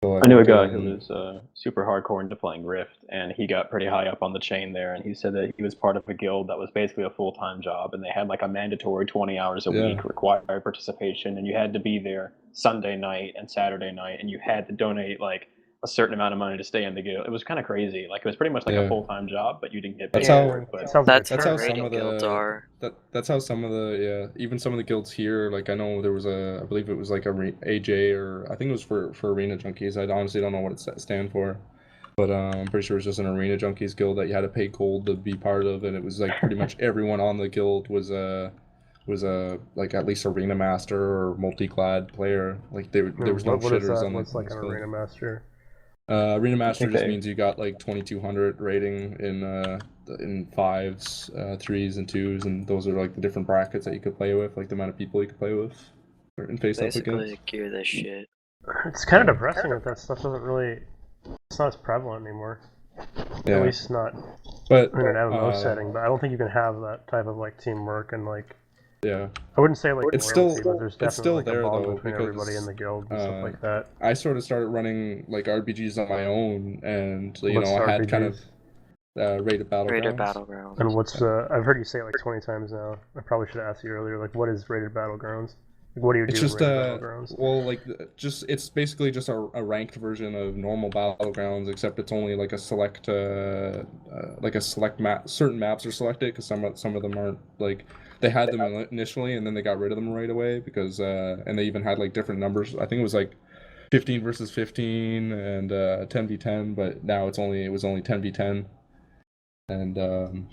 So I knew a guy who was super hardcore into playing Rift, and he got pretty high up on the chain there, and he said that he was part of a guild that was basically a full-time job, and they had like a mandatory 20 hours a week required participation, and you had to be there Sunday night and Saturday night, and you had to donate like a certain amount of money to stay in the guild. It was kind of crazy. Like it was pretty much like a full-time job, but you didn't get paid for it. But that's how some of the guilds are. That's how some of the even some of the guilds here. Like I know there was I believe it was like a AJ, or I think it was for Arena Junkies. I honestly don't know what it stands for, but I'm pretty sure it's just an Arena Junkies guild that you had to pay gold to be part of, and it was like pretty much everyone on the guild was a like at least arena master or multi-clad player. Like there was no shitters on the What's like an arena master? Arena Master just means you got like 2200 rating in 5s, 3s, and 2s, and those are like the different brackets that you could play with, like the amount of people you could play with and face up against. Basically, gear this shit. It's kind of depressing that stuff doesn't really. It's not as prevalent anymore. Yeah. At least not in an MMO setting. But I don't think you can have that type of like teamwork and like. Yeah. I wouldn't say like it's loyalty, still but there's definitely like there, a bond though, between everybody in the guild and stuff like that. I sort of started running like RPGs on my own, and I had kind of rated battlegrounds. And what's I've heard you say it like 20 times now. I probably should have asked you earlier. Like, what is rated battlegrounds? Like, what do you do? It's just well, like it's basically just a ranked version of normal battlegrounds, except it's only like a select map. Certain maps are selected because some of them aren't like. They had them initially, and then they got rid of them right away because, and they even had like different numbers. I think it was like 15 versus 15 and 10v10, but now it was only 10v10, and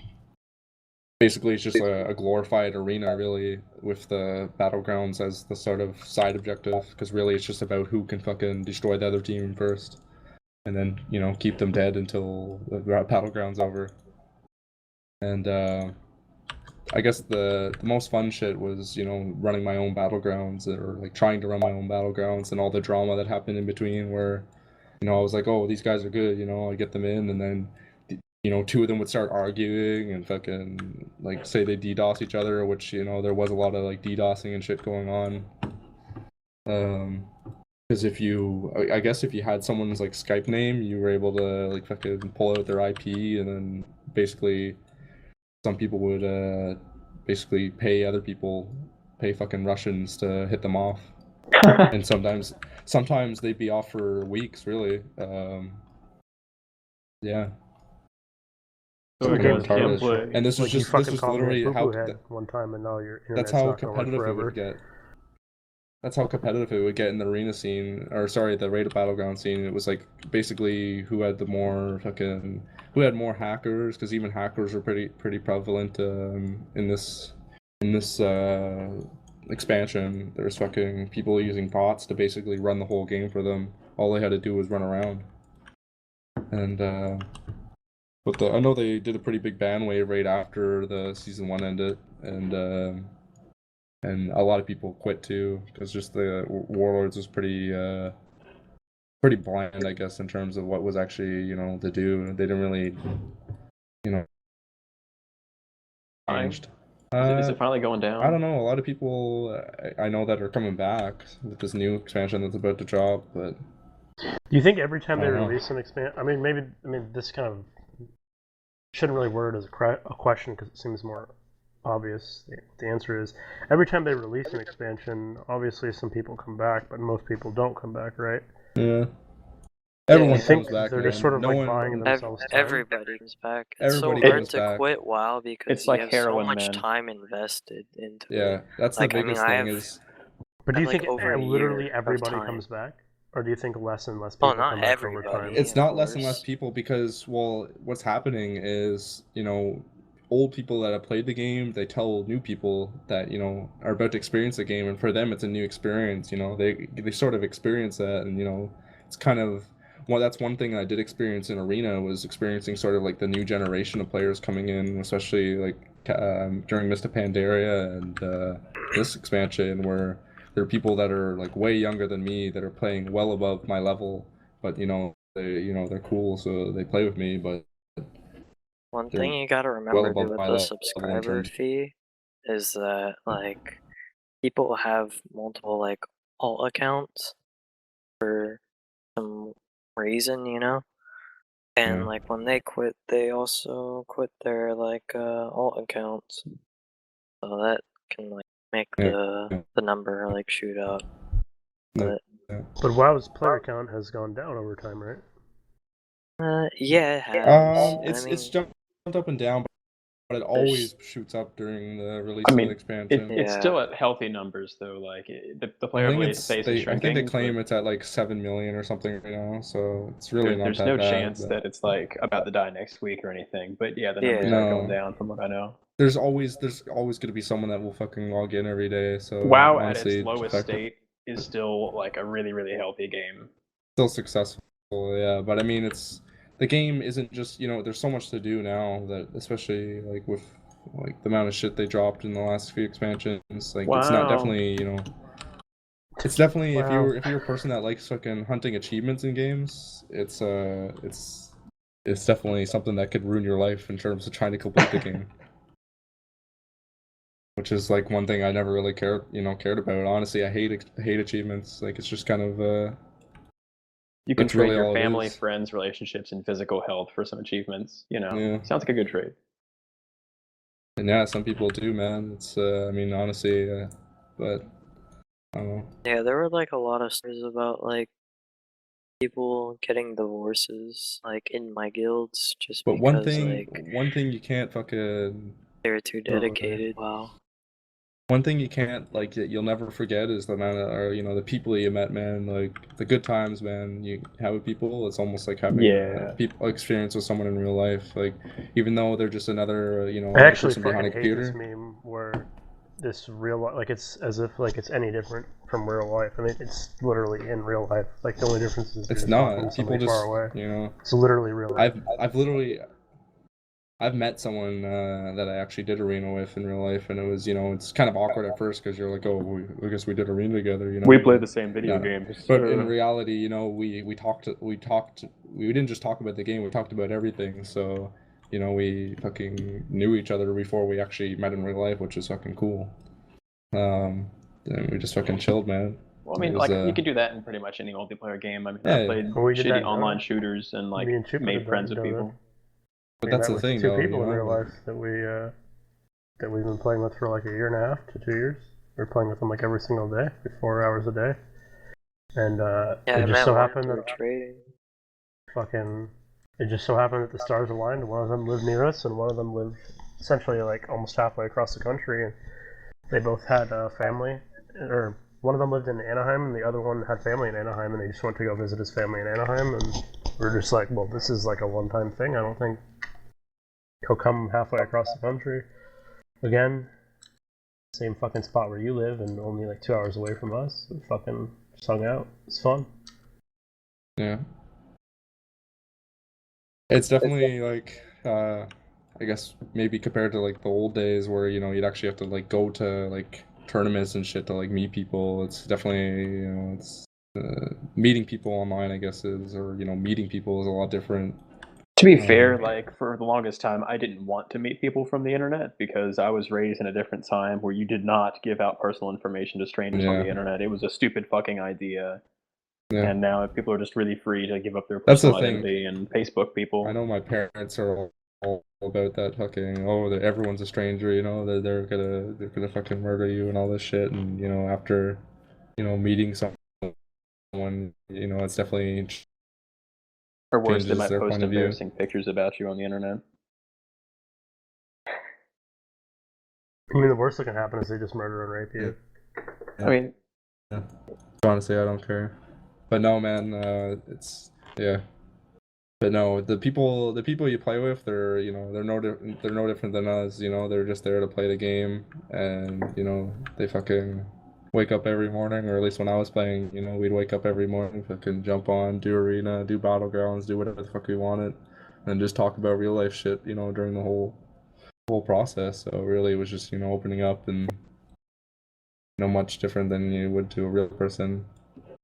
basically it's just a glorified arena, really, with the battlegrounds as the sort of side objective. Because really, it's just about who can fucking destroy the other team first, and then keep them dead until the battleground's over. And I guess the most fun shit was, running my own battlegrounds, or like trying to run my own battlegrounds, and all the drama that happened in between where, I was like, oh, these guys are good, I get them in, and then, 2 of them would start arguing and fucking, like, say they DDoS each other, which, there was a lot of, like, DDoSing and shit going on. Because if you had someone's, like, Skype name, you were able to, like, fucking pull out their IP, and then basically some people would basically pay fucking Russians to hit them off. And sometimes they'd be off for weeks, really. Yeah. So What it Fucking goes games do you retarded. gameplay. And this was Like you just this fucking was called me a literally poo-poo head one time, and now your that's internet's how not gonna work competitive it forever. would get. That's how competitive it would get in the arena scene, or sorry, the rated battleground scene. It was like basically who had who had more hackers, because even hackers are pretty prevalent in this expansion. There's fucking people using bots to basically run the whole game for them. All they had to do was run around. And but I know they did a pretty big ban wave right after the season 1 ended, and a lot of people quit too, because just the Warlords was pretty bland, I guess, in terms of what was actually to do. They didn't really changed. Is it finally going down? I don't know. A lot of people I know that are coming back with this new expansion that's about to drop, but Do you think every time they I don't know. release an expansion, I mean, this kind of shouldn't really word it as a question because it seems more obvious. The answer is every time they release an expansion, obviously some people come back, but most people don't come back, right? Yeah. I Everyone think comes back, they're man. just sort of No like one. buying themselves time. Everybody comes back. It's Everybody so hard comes to back. quit WoW because It's like you have heroin, so much man. time invested into Yeah, it. that's Like, the I mean, biggest I thing have- is. But do you like think over a literally year of everybody time. comes back? Or do you think less and less Well, people not come back over everybody. time? It's of not less and less course. people because, well, what's happening is, old people that have played the game, they tell new people that, are about to experience the game, and for them it's a new experience, they sort of experience that, and, it's kind of, well, that's one thing I did experience in Arena, was experiencing sort of like the new generation of players coming in, especially like during Mista Pandaria and this expansion, where there are people that are like way younger than me that are playing well above my level, but they're cool, so they play with me, but One they're thing you gotta well remember above with my the level in subscriber terms. fee is that, like, people have multiple, like, alt accounts for some reason, And, Yeah. like, when they quit, they also quit their, like, alt accounts. So that can, like, make Yeah. the number, like, shoot up. No, But, yeah. But WoW's player count has gone down over time, right? yeah, it has. It's jumped up and down, but it always shoots up during the release I of mean, the expansion. it's Yeah. still at healthy numbers though. Like the I player think base is I think shrinking. they claim but it's at like 7 million or something right now, so it's really not there's that no bad. chance But that it's like about to die next week or anything. But yeah, the Yeah. numbers are going no, down from what I know. there's always gonna be someone that will fucking log in every day. So WoW at honestly, its lowest state is still like a really, really healthy game. still successful, yeah. But I mean, the game isn't just there's so much to do now, that especially like with like the amount of shit they dropped in the last few expansions, like it's not Wow. definitely it's definitely if Wow. you're a person that likes fucking hunting achievements in games, it's definitely something that could ruin your life in terms of trying to complete the game. Which is like one thing I never really cared about. Honestly, I hate achievements. Like it's just kind of You can that's trade really your all it family, is. friends, relationships, and physical health for some achievements. Yeah. Sounds like a good trade. And yeah, some people do, man. It's I mean, honestly, but I don't know. Yeah, there were, like, a lot of stories about, like, people getting divorces, like, in my guilds just But because, like, one thing you can't fucking they were too dedicated. Wow. one thing you can't like you'll never forget is the amount of, or the people you met, man. Like the good times, man. You have with people. It's almost like having Yeah. a people experience with someone in real life. Like even though they're just another I another actually person behind a fucking hate this computer. meme where this real life, like it's as if like it's any different from real life. I mean, it's literally in real life. Like the only difference is It's you're just talking to not. People somebody just far away. It's literally real life. I've met someone that I actually did arena with in real life, and it was it's kind of awkward at first because you're like, oh, I guess we did arena together, We play the same video Yeah. games. But in reality, we didn't just talk about the game, we talked about everything. So we fucking knew each other before we actually met in real life, which is fucking cool. And we just fucking chilled, man. Well, I mean, It was, like you could do that in pretty much any multiplayer game. I mean, Yeah. I played Well, we did that shitty in online Dota. shooters and like Me and Chvpa made did friends that with in Dota. people. But We that's met the with thing, two though. people in real life that we've been playing with for like a year and a half to 2 years. We were playing with them like every single day, like 4 hours a day. And Yeah, I it just met so one happened through that trading. it just so happened that the stars aligned. One of them lived near us, and one of them lived essentially like almost halfway across the country. And they both had a family, or one of them lived in Anaheim, and the other one had family in Anaheim, and they just went to go visit his family in Anaheim. And we're just like, well, this is like a one-time thing. I don't think he'll come halfway across the country again. Same fucking spot where you live, and only like 2 hours away from us. We fucking just hung out. It's fun. Yeah. It's definitely like I guess maybe compared to like the old days where you'd actually have to like go to like tournaments and shit to like meet people. It's definitely it's meeting people online, I guess, or meeting people is a lot different. To be fair, like for the longest time, I didn't want to meet people from the internet because I was raised in a different time where you did not give out personal information to strangers on the internet. It was a stupid fucking idea. Yeah. And now people are just really free to give up their That's the personal thing. identity and Facebook people. I know my parents are all about that fucking everyone's a stranger, they're gonna fucking murder you and all this shit, and after meeting someone, it's definitely Or worse, they changes might their post point of view. embarrassing pictures about you on the internet. I mean, the worst that can happen is they just murder and rape you. I mean, honestly, I don't care. But no, man, it's yeah. But no, the people you play with, they're no different than us. They're just there to play the game, and they fucking wake up every morning, or at least when I was playing, we'd wake up every morning, fucking jump on, do arena, do battlegrounds, do whatever the fuck we wanted, and just talk about real life shit, during the whole process. So really, it was just opening up and much different than you would to a real person.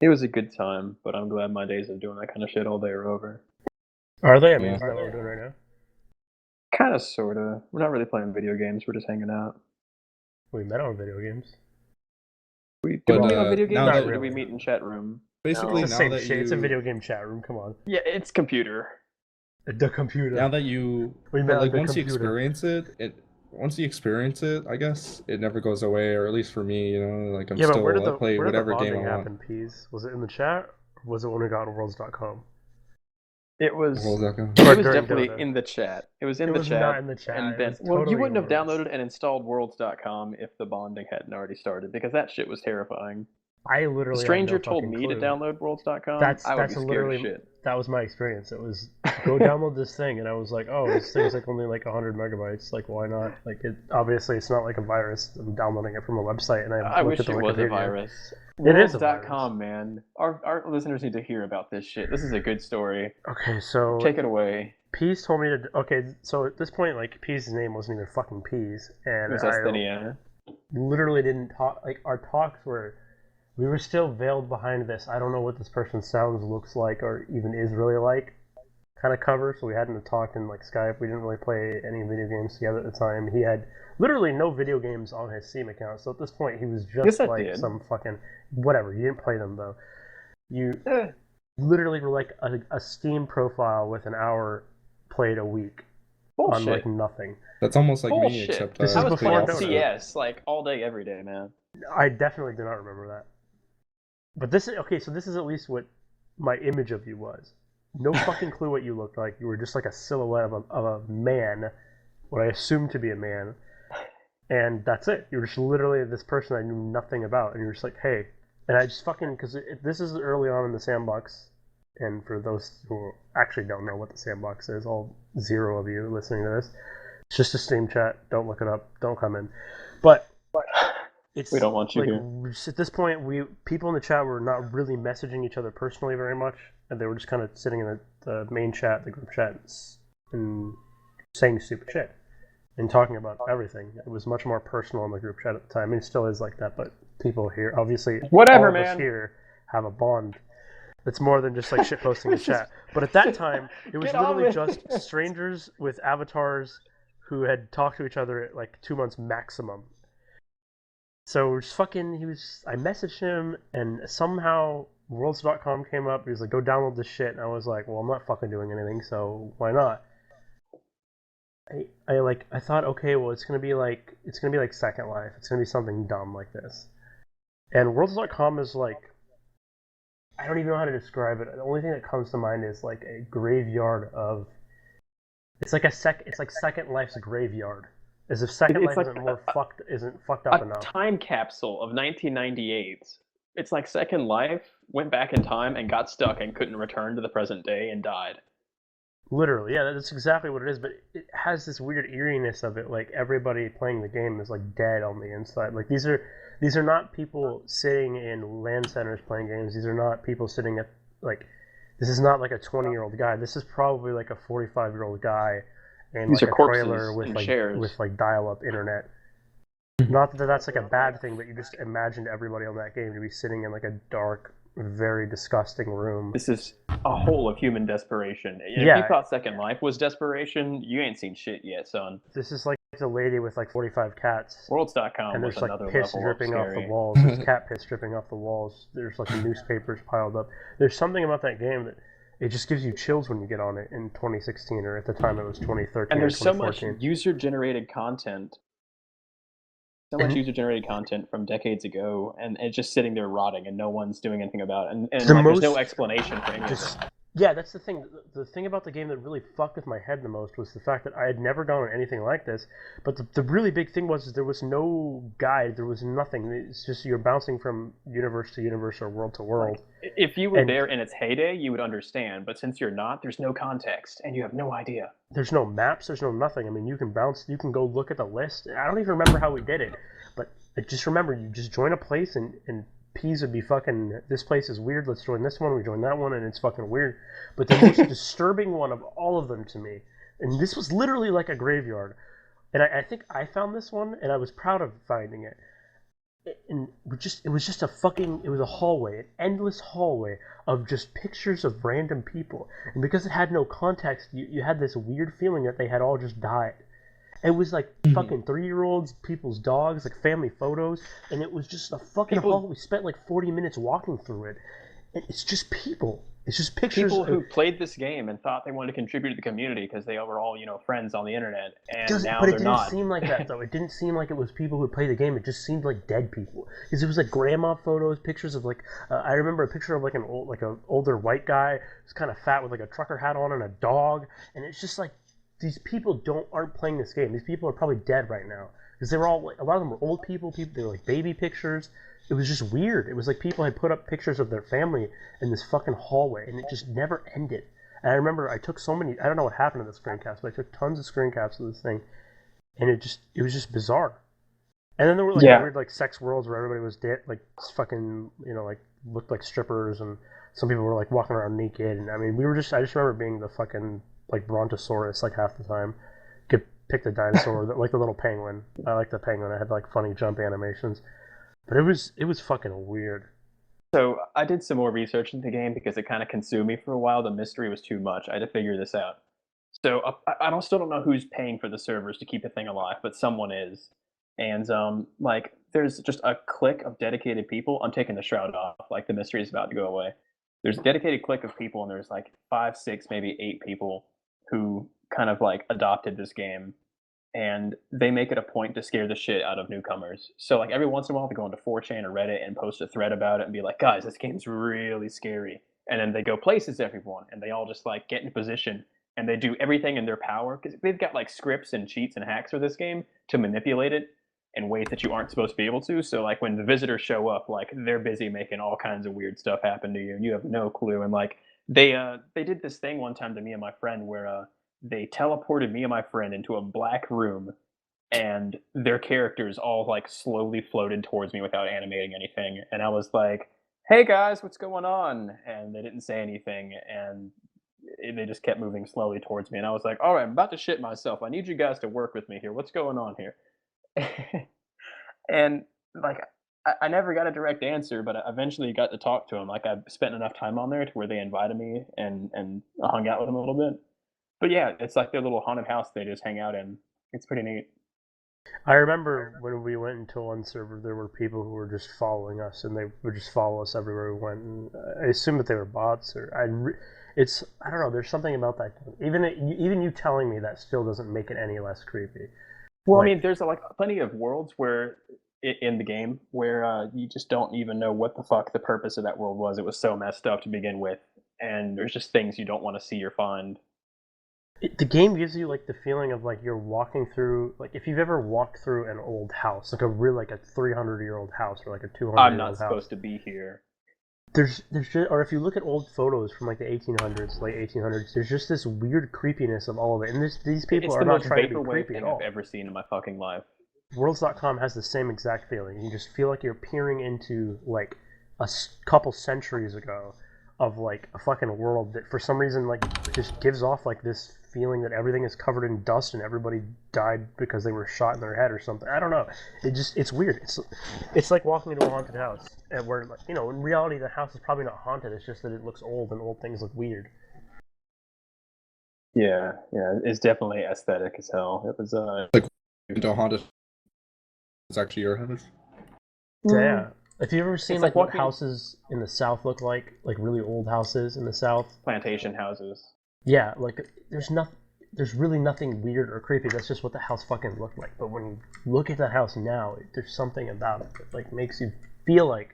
it was a good time, but I'm glad my days of doing that kind of shit all day are over. Are they? I mean, isn't that what we're doing right now? Kind of, sort of. We're not really playing video games, we're just hanging out. We met on video games. Did we meet on video games, Not or really. did we meet in chat room? Basically, It's the now same that shit. It's a video game chat room. Come on. Yeah, it's computer. The computer. Now that you, We met on like the once you computer. experience it, I guess it never goes away, or at least for me, like I'm Yeah, but where did I play whatever the game bonding I want. happen, Peas? Was it in the chat? Or was it when we got on worlds.com? It was. Worlds.com. It was during definitely Dota. in the chat. It was in It the was chat. not in the chat. And It then, was well, you totally wouldn't have in Worlds. downloaded and installed worlds.com if the bonding hadn't already started, because that shit was terrifying. I literally. A stranger had no told fucking me to clue. download worlds.com. That's I would be scared literally as shit. that was my experience. It was go download this thing, and I was like, oh, this thing's like only like 100 megabytes. Like, why not? Like, obviously it's not like a virus. I'm downloading it from a website, and I wish at the it was a Wikipedia. virus. It is a virus. Worlds.com, man. Our listeners need to hear about this shit. This is a good story. Okay, so Take it away. Peas told me to. Okay, so at this point, like, Peas' name wasn't even fucking Peas, and It was Asthenia. literally didn't talk. Like, our talks were. We were still veiled behind this. I don't know what this person sounds, looks like, or even is really like. Kind of cover. So we hadn't talked in like Skype. We didn't really play any video games together at the time. He had literally no video games on his Steam account. So at this point, he was just like some fucking whatever. You didn't play them though. You literally were like a Steam profile with an hour played a week. Bullshit. On like nothing. That's almost like Bullshit. me, except This I is was before playing Dota. CS like all day, every day, man. I definitely do not remember that. But this is okay. So this is at least what my image of you was. No fucking clue what you looked like. You were just like a silhouette of a man, what I assumed to be a man, and that's it. You were just literally this person I knew nothing about, and you're just like, hey. And I just fucking, because this is early on in the sandbox, and for those who actually don't know what the sandbox is, all 0 of you listening to this, it's just a Steam chat. Don't look it up. Don't come in. But it's we don't want you like, here. At this point, people in the chat were not really messaging each other personally very much, and they were just kind of sitting in the main chat, the group chat, and saying stupid shit and talking about everything. It was much more personal in the group chat at the time. I mean, it still is like that, but people here, obviously, whatever, all of man. us here have a bond. It's more than just like shit posting in chat. But at that time, it was literally just strangers with avatars who had talked to each other at like 2 months maximum. So just fucking, I messaged him, and somehow Worlds.com came up. He was like, go download this shit. And I was like, well, I'm not fucking doing anything, so why not? I thought, okay, well, it's gonna be like Second Life. It's gonna be something dumb like this. And Worlds.com is like, I don't even know how to describe it. The only thing that comes to mind is like a graveyard of. It's like Second Life's graveyard. As if Second Life like isn't fucked up a enough. time capsule of 1998. It's like Second Life went back in time and got stuck and couldn't return to the present day and died. Literally, yeah, that's exactly what it is. But it has this weird eeriness of it. Like everybody playing the game is like dead on the inside. Like these are not people sitting in LAN centers playing games. These are not people sitting at like. This is not like a 20-year-old guy. This is probably like a 45-year-old guy in These like are a corpses trailer with in like chairs. dial-up internet. Not that that's like a bad thing, but you just imagined everybody on that game to be sitting in like a dark, very disgusting room. This is a hole of human desperation. If Yeah. you thought Second Life was desperation, you ain't seen shit yet, son. This is like a lady with like 45 cats. Worlds.com And was there's like another piss level of dripping off scary. the walls. There's cat piss dripping off the walls. There's like newspapers piled up. There's something about that game that it just gives you chills when you get on it in 2016, or at the time it was 2013 And there's or so much 2014. user-generated content. So much user-generated content from decades ago, and it's just sitting there rotting, and no one's doing anything about it. And like, there's no explanation for any of it. Yeah, that's the thing. The thing about the game that really fucked with my head the most was the fact that I had never done anything like this. But the really big thing was there was no guide. There was nothing. It's just you're bouncing from universe to universe or world to world. Like, if you were there in its heyday, you would understand. But since you're not, there's no context, and you have no idea. There's no maps. There's no nothing. I mean, you can bounce. You can go look at the list. I don't even remember how we did it. But I just remember you just join a place and Peas would be fucking, this place is weird, let's join this one, we join that one, and it's fucking weird. But the most disturbing one of all of them to me, and this was literally like a graveyard, and I think I found this one, and I was proud of finding it. And it was just it was a hallway, an endless hallway of just pictures of random people. And because it had no context, you had this weird feeling that they had all just died. It was like fucking 3-year-olds, people's dogs, like family photos, and it was just a fucking hall. We spent like 40 minutes walking through it. And it's just people. It's just pictures. People who played this game and thought they wanted to contribute to the community because they were all, friends on the internet, and now but they're it didn't not. seem like that though. It didn't seem like it was people who played the game. It just seemed like dead people. Because it was like grandma photos, pictures of like I remember a picture of like an older white guy who's kind of fat with like a trucker hat on and a dog, and it's just like. These people aren't playing this game. These people are probably dead right now because they were all like, a lot of them were old people. They were like baby pictures. It was just weird. It was like people had put up pictures of their family in this fucking hallway, and it just never ended. And I remember I took so many. I don't know what happened to the screen caps, but I took tons of screen caps of this thing, and it was just bizarre. And then there were like weird like sex worlds where everybody was dead, like fucking like looked like strippers, and some people were like walking around naked. And I mean, I just remember being the fucking like Brontosaurus like half the time. Could pick the dinosaur, like the little penguin. I like the penguin. I had like funny jump animations, but it was fucking weird. So I did some more research into the game because it kind of consumed me for a while. The mystery was too much. I had to figure this out. So I still don't know who's paying for the servers to keep the thing alive, but someone is. And like there's just a clique of dedicated people. I'm taking the shroud off. Like the mystery is about to go away. There's a dedicated clique of people, and there's like 5, 6, maybe 8 people who kind of like adopted this game, and they make it a point to scare the shit out of newcomers. So like every once in a while they go into 4chan or Reddit and post a thread about it and be like, guys, this game's really scary. And then they go places everyone, and they all just like get in position, and they do everything in their power because they've got like scripts and cheats and hacks for this game to manipulate it in ways that you aren't supposed to be able to. So like when the visitors show up, like they're busy making all kinds of weird stuff happen to you, and you have no clue. And like they did this thing one time to me and my friend where they teleported me and my friend into a black room, and their characters all like slowly floated towards me without animating anything. And I was like, "Hey guys, what's going on?" And they didn't say anything, and they just kept moving slowly towards me. And I was like, "All right, I'm about to shit myself. I need you guys to work with me here. What's going on here?" And like I never got a direct answer, but I eventually got to talk to him. Like I spent enough time on there to where they invited me and I hung out with them a little bit. But yeah, it's like their little haunted house they just hang out in. It's pretty neat. I remember when we went into one server, there were people who were just following us, and they would just follow us everywhere we went. And I assumed that they were bots, or It's I don't know. There's something about that. Even you telling me that still doesn't make it any less creepy. Well, I Like, mean, there's like plenty of worlds where in the game where you just don't even know what the fuck the purpose of that world was. It was so messed up to begin with, and there's just things you don't want to see or find. the game gives you like the feeling of like you're walking through, like if you've ever walked through an old house, like a real like a 300-year-old house or like a 200 I'm year not old supposed house. to be here. There's just, or if you look at old photos from like the 1800s, late 1800s, there's just this weird creepiness of all of it. And these people It's are the not most trying to be vaporwave creepy at thing I've all. ever seen in my fucking life. Worlds.com has the same exact feeling. You just feel like you're peering into like couple centuries ago of like a fucking world that for some reason like just gives off like this feeling that everything is covered in dust and everybody died because they were shot in their head or something. I don't know. It's weird. It's like walking into a haunted house, and where like in reality the house is probably not haunted. It's just that it looks old and old things look weird. Yeah, it's definitely aesthetic as hell. It was Into haunted. It's actually your house. So, yeah. Have you ever seen It's like like what walking- houses in the South look like really old houses in the South? plantation houses. Yeah, like there's really nothing weird or creepy. That's just what the house fucking looked like. But when you look at that house now, there's something about it that like makes you feel like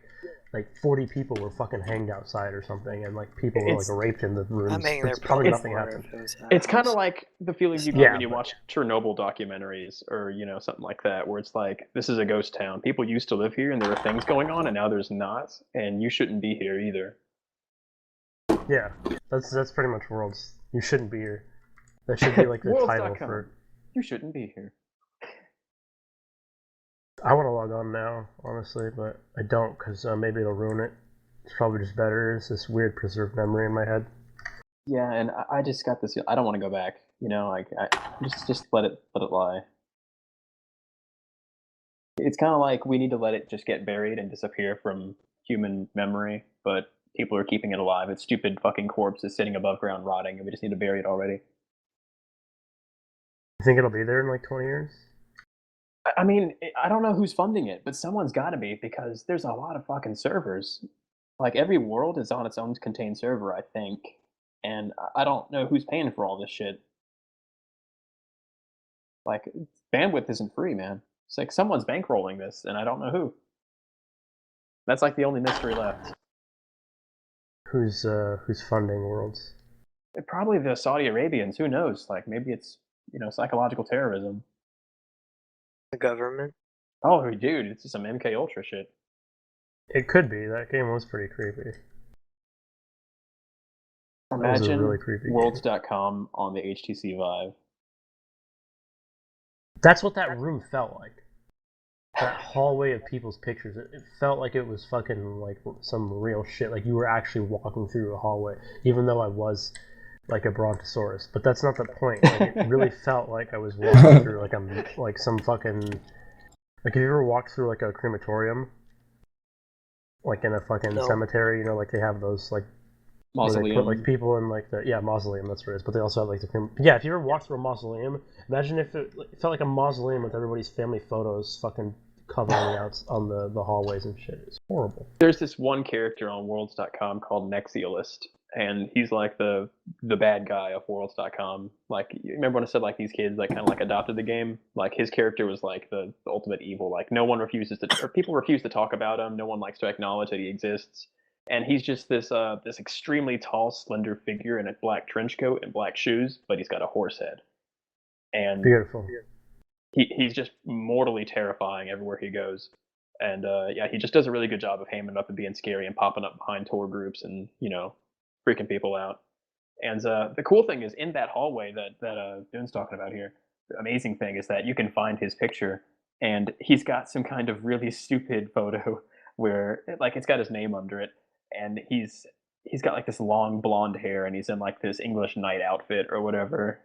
40 people were fucking hanged outside or something, and like people were like raped in the rooms. I mean, but there probably probably nothing were happened. if it was that It's kind house. of like the feeling you get Yeah, when you but- watch Chernobyl documentaries or something like that, where it's like this is a ghost town. People used to live here, and there were things going on, and now there's not, and you shouldn't be here either. Yeah, that's pretty much Worlds. You shouldn't be here. That should be like the title Worlds.com. for. You shouldn't be here. I want to log on now, honestly, but I don't because maybe it'll ruin it. It's probably just better. It's this weird preserved memory in my head. Yeah, and I just got this. I don't want to go back. Like I just let it lie. It's kind of like we need to let it just get buried and disappear from human memory, but people are keeping it alive. Its stupid fucking corpse is sitting above ground rotting, and we just need to bury it already. You think it'll be there in like 20 years? I mean, I don't know who's funding it, but someone's got to be because there's a lot of fucking servers. Like every world is on its own contained server, I think, and I don't know who's paying for all this shit. Like bandwidth isn't free, man. It's like someone's bankrolling this, and I don't know who. That's like the only mystery left. Who's funding Worlds? Probably the Saudi Arabians. Who knows? Like maybe it's psychological terrorism. The government. Oh, dude, it's just some MK Ultra shit. It could be. That game was pretty creepy. was a Imagine really creepy game. Worlds.com on the HTC Vive. That's what that room felt like. That hallway of people's pictures. It felt like it was fucking like some real shit. Like you were actually walking through a hallway, even though I was like a brontosaurus. But that's not the point. Like it really felt like I was walking through like some fucking. Like have you ever walked through like a crematorium? Like in a fucking No. cemetery, like they have those like where they Mausoleum. put like people in like the mausoleum. That's what it is. But they also have like the if you ever walked through a mausoleum, imagine if it felt like a mausoleum with everybody's family photos fucking covering out on the hallways and shit. It's horrible. There's this one character on Worlds.com called Nexialist, and he's like the bad guy of Worlds.com. Like, you remember when I said like these kids like kind of like adopted the game? Like his character was like the ultimate evil. Like no one refuses to, or people refuse to talk about him. No one likes to acknowledge that he exists. And he's just this extremely tall, slender figure in a black trench coat and black shoes, but he's got a horse head. And Beautiful. he's just mortally terrifying everywhere he goes. And he just does a really good job of hamming up and being scary and popping up behind tour groups and freaking people out. And the cool thing is in that hallway that Dune's talking about here, the amazing thing is that you can find his picture, and he's got some kind of really stupid photo where like it's got his name under it, and he's got like this long blonde hair, and he's in like this English knight outfit or whatever.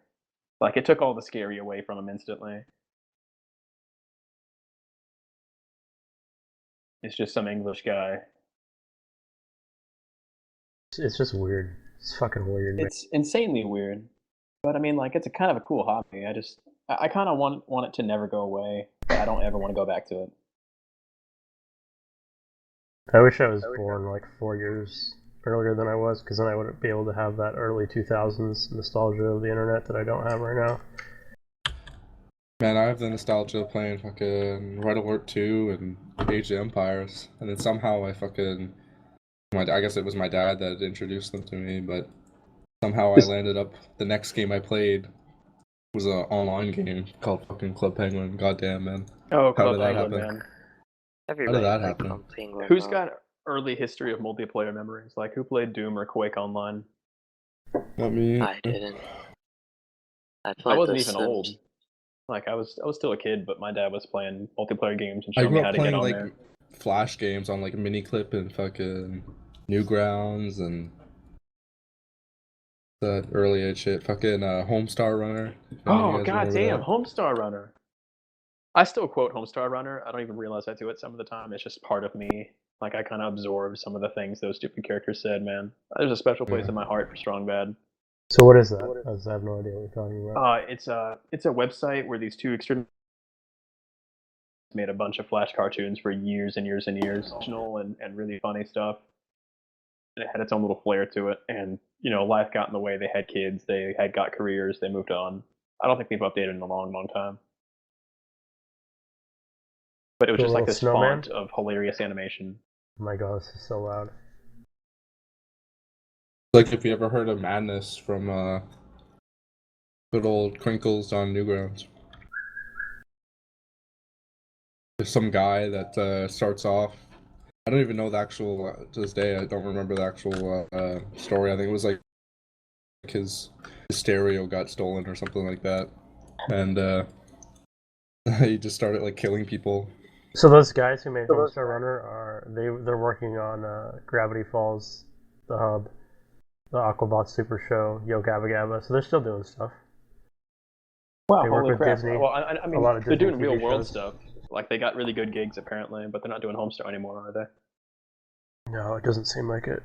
Like it took all the scary away from him instantly. It's just some English guy. It's just weird. It's fucking weird. It's insanely weird, but I mean, like, it's a kind of a cool hobby. I kind of want it to never go away, but I don't ever want to go back to it. I wish I was born like 4 years earlier than I was, because then I would be able to have that early 2000s nostalgia of the internet that I don't have right now. Man, I have the nostalgia of playing fucking Red Alert 2 and Age of Empires, and then somehow I guess it was my dad that introduced them to me, but somehow I landed up, the next game I played was an online game called fucking Club Penguin. Goddamn, man. Oh, How Club did that Penguin, happen? man. Everybody that played happen? Club Penguin. Who's got early history of multiplayer memories? Like, who played Doom or Quake online? Not me. I didn't. I I played wasn't The even Sims. old. Like, I was still a kid, but my dad was playing multiplayer games and I showing me grew how up to get playing on like there. Flash games on like Miniclip and fucking Newgrounds and the early age shit. Fucking Homestar Runner. If any of you Oh, guys remember goddamn, that. Homestar Runner. I still quote Homestar Runner. I don't even realize I do it some of the time. It's just part of me. Like, I kind of absorb some of the things those stupid characters said, man. There's a special place in my heart for Strong Bad. So what is that? I have no idea what you're talking about. It's a website where these two extreme made a bunch of Flash cartoons for years and years and years, and really funny stuff. And it had its own little flair to it. And life got in the way. They had kids. They had got careers. They moved on. I don't think they've updated in a long, long time. But it was The just like little this snowman? font of hilarious animation. Oh my god, this is so loud. Like if you ever heard of Madness from good old Crinkles on Newgrounds. There's some guy that starts off. I don't even know the actual to this day. I don't remember the actual story. I think it was like his stereo got stolen or something like that, and he just started like killing people. So those guys who made Homestar Runner they're working on Gravity Falls, the Hub, the Aquabot Super Show, Yo Gabba Gabba. So they're still doing stuff. Wow, They work holy with crap. Disney. Well, I mean, lot of they're Disney doing real TV world shows. stuff. Like, they got really good gigs, apparently, but they're not doing Homestar anymore, are they? No, it doesn't seem like it.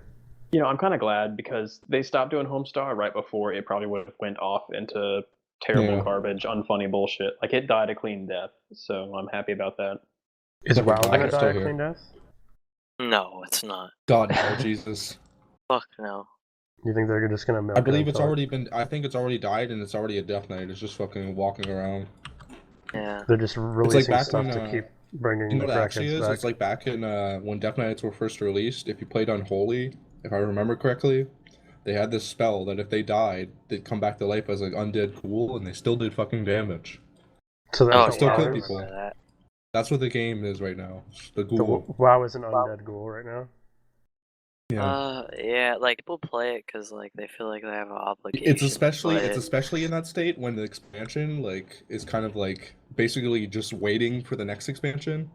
I'm kind of glad, because they stopped doing Homestar right before it probably would have went off into terrible garbage, unfunny bullshit. Like, it died a clean death, so I'm happy about that. Is WoW I gonna can die still a hear. clean death? No, it's not. God no, Jesus. Fuck no. You think they're just gonna milk I it believe it's until already been. I think it's already died, and it's already a Death Knight. It's just fucking walking around. Yeah. they're just releasing back stuff when, to keep bringing You know the what it actually crackheads is? back? It's like back in when Death Knights were first released. If you played Unholy, if I remember correctly, they had this spell that if they died, they'd come back to life as like undead ghoul, and they still did fucking damage. So that's Oh, what still WoW kill is? people. That. That's what the game is right now. The The ghoul. WoW is an undead ghoul right now. Yeah. Yeah, like people play it because like they feel like they have an obligation. It's especially to play it. in that state when the expansion like is kind of like basically just waiting for the next expansion.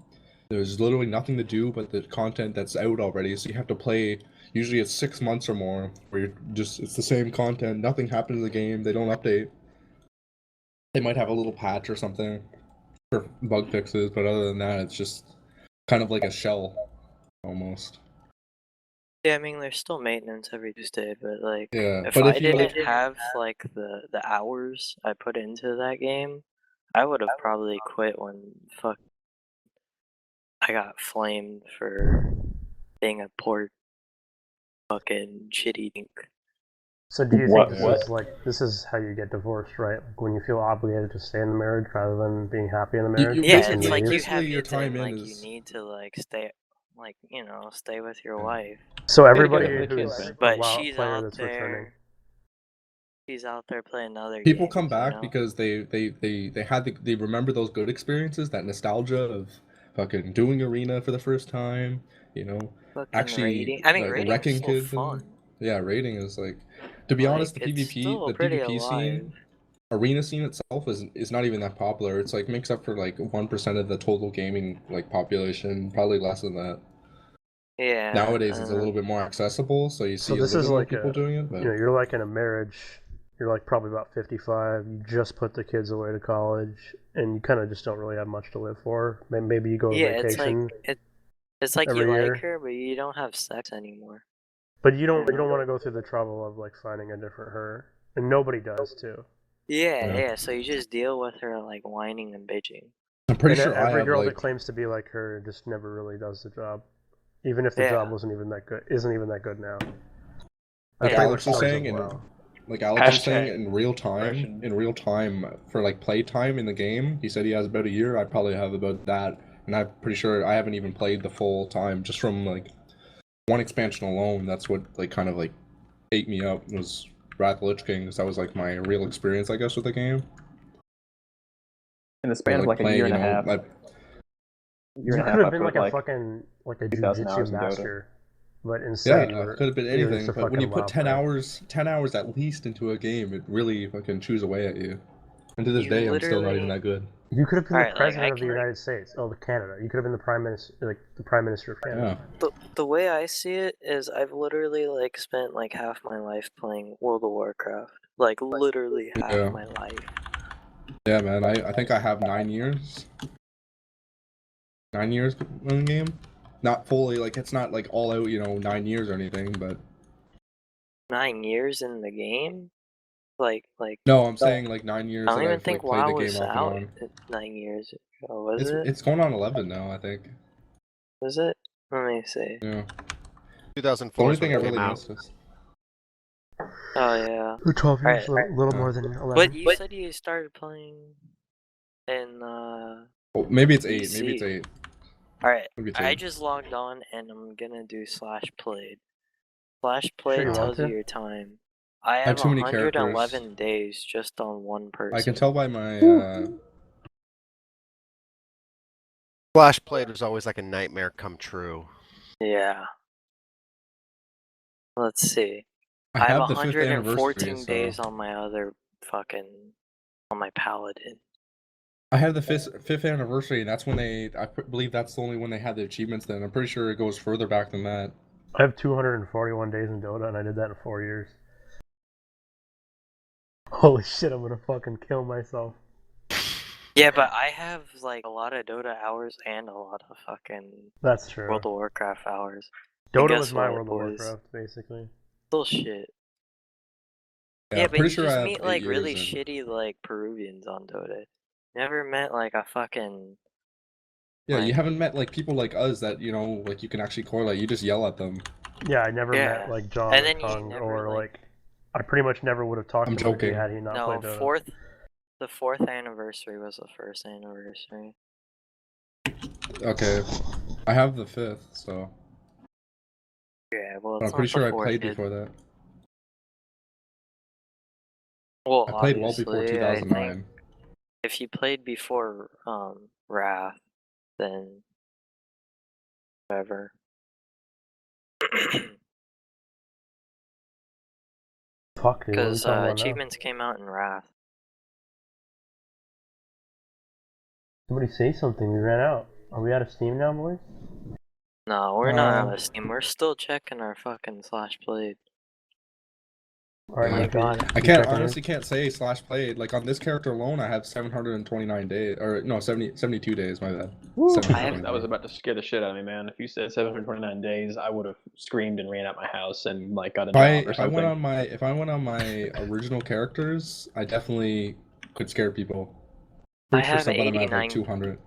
There's literally nothing to do but the content that's out already, so you have to play. Usually it's 6 months or more where it's the same content. Nothing happens in the game. They don't update. They might have a little patch or something for bug fixes, but other than that, it's just kind of like a shell almost. Yeah, I mean there's still maintenance every Tuesday, but like Yeah, if but I if you didn't have like the hours I put into that game, I would have probably quit when I got flamed for being a poor fucking shitty dink. So do you What- think what? this is how you get divorced, right? Like when you feel obligated to stay in the marriage rather than being happy in the marriage? you Yeah, just it's basically- like you leave? have your kids time and in like you is- need to like stay stay with your wife. So gotta everybody get the kids, who's man. a But WoW she's player out that's returning. there. She's out there playing other People games, come back you know? because they remember those good experiences, that nostalgia of fucking doing arena for the first time, Fucking actually raiding. I mean, like, raiding's wrecking still kids. fun. Yeah, raiding is like, to be honest, the Like, it's still the pretty PvP scene, alive. arena scene itself is not even that popular. It's like makes up for like 1% of the total gaming like population, probably less than that. Yeah. Nowadays, it's a little bit more accessible, so you So see a this little is bit more like people doing it. But you're like in a marriage. You're like probably about 55. You just put the kids away to college, and you kind of just don't really have much to live for. Maybe you go on Yeah, it's vacation, like it's like every you year. like her, but you don't have sex anymore. but you don't want to go through the trouble of like finding a different her, and nobody does too. Yeah, Yeah. so you just deal with her like whining and bitching. I'm pretty And sure I every have girl like that claims to be like her just never really does the job, even if the Yeah. job isn't even that good now. They Yeah, pretty Alex much was sums saying, up and well. like Alex was saying, Hashtag in real time for like play time in the game, he said he has about a year. I probably have about that, and I'm pretty sure I haven't even played the full time just from like one expansion alone. That's what like kind of like ate me up was Wrath of the Lich King, because that was like my real experience, I guess, with the game. In the span of like a playing, year and a half, like, You could I have been put like a like fucking like a 2,000 hours jujitsu in Dota. master, but instead you yeah, were could have been you were anything. just a But when you fucking put WoW 10 hours at least into a game, it really fucking chews away at you. And to this You day, I'm still not literally- even that good. You could have been Alright, the like, president I of the can- United States. Oh, the Canada. You could have been the prime minister, the prime minister of Canada. Yeah. The way I see it is I've literally like spent like half my life playing World of Warcraft. Like literally half Yeah. my life. Yeah, man. I think I have 9 years. 9 years in the game. Not fully, like it's not like all out, 9 years or anything, but 9 years in the game? Like no, I'm saying like 9 years I don't that even I've think like played WoW the was game off and out on. 9 years ago, was it? It's going on 11 now, I think. Was it? Let me see. Yeah. 2004 The only is when thing I it came really out. missed is. Oh yeah. 12 years, Alright, a little Yeah. more than 11. But you said you started playing in Oh, maybe it's 8. Maybe it's PC. 8. Alright, Maybe it's I 8. just logged on and I'm gonna do /played. Sure /played you want tells you to? your time. I have have too many characters. 111 days just on one person. I can tell by my Flash played was always like a nightmare come true. Yeah. Let's see. I I have have the 5th 114 anniversary, days so on my other on my paladin. I have the 5th anniversary, and that's when believe that's the only one they had the achievements then. I'm pretty sure it goes further back than that. I have 241 days in Dota, and I did that in 4 years. Holy shit, I'm gonna fucking kill myself. Yeah, but I have like a lot of Dota hours and a lot of fucking That's true. World of Warcraft hours. Dota guess was my what, World of boys? Warcraft, basically. Bullshit. Yeah, Yeah, I'm but pretty you sure just I have meet 8 like years really in. shitty like Peruvians on Dota. Never met like a fucking Yeah, you like- haven't met like people like us that like you can actually correlate. You just yell at them. Yeah, I never Yeah. met like John And or then you Kung, never, or like- I pretty much never would have talked I'm to Muji joking. had he not no played Dota. the 4th anniversary was the 1st anniversary. Okay, I have the 5th, so Yeah, well but it's I'm pretty not sure the I 4th, played kid. before that. Well, I played well before obviously, I 2009. think if you played before Wrath, then whatever. Fuck, dude, what are we Because talking about now? achievements came out in Wrath. Somebody say something, we ran out. Are we out of steam now, boys? No, we're not out of Steam. We're still checking our fucking /played. Alright, Yeah. you God. keep I can't checking honestly can't say /played. Like on this character alone, I have 729 days, or no, 72 days. My bad. Woo. 729. That was about to scare the shit out of me, man. If you said 729 days, I would have screamed and ran out my house and like got a job or If I something. went on my original characters, I definitely could scare people. I Pretty sure have some of them have 89 like 200.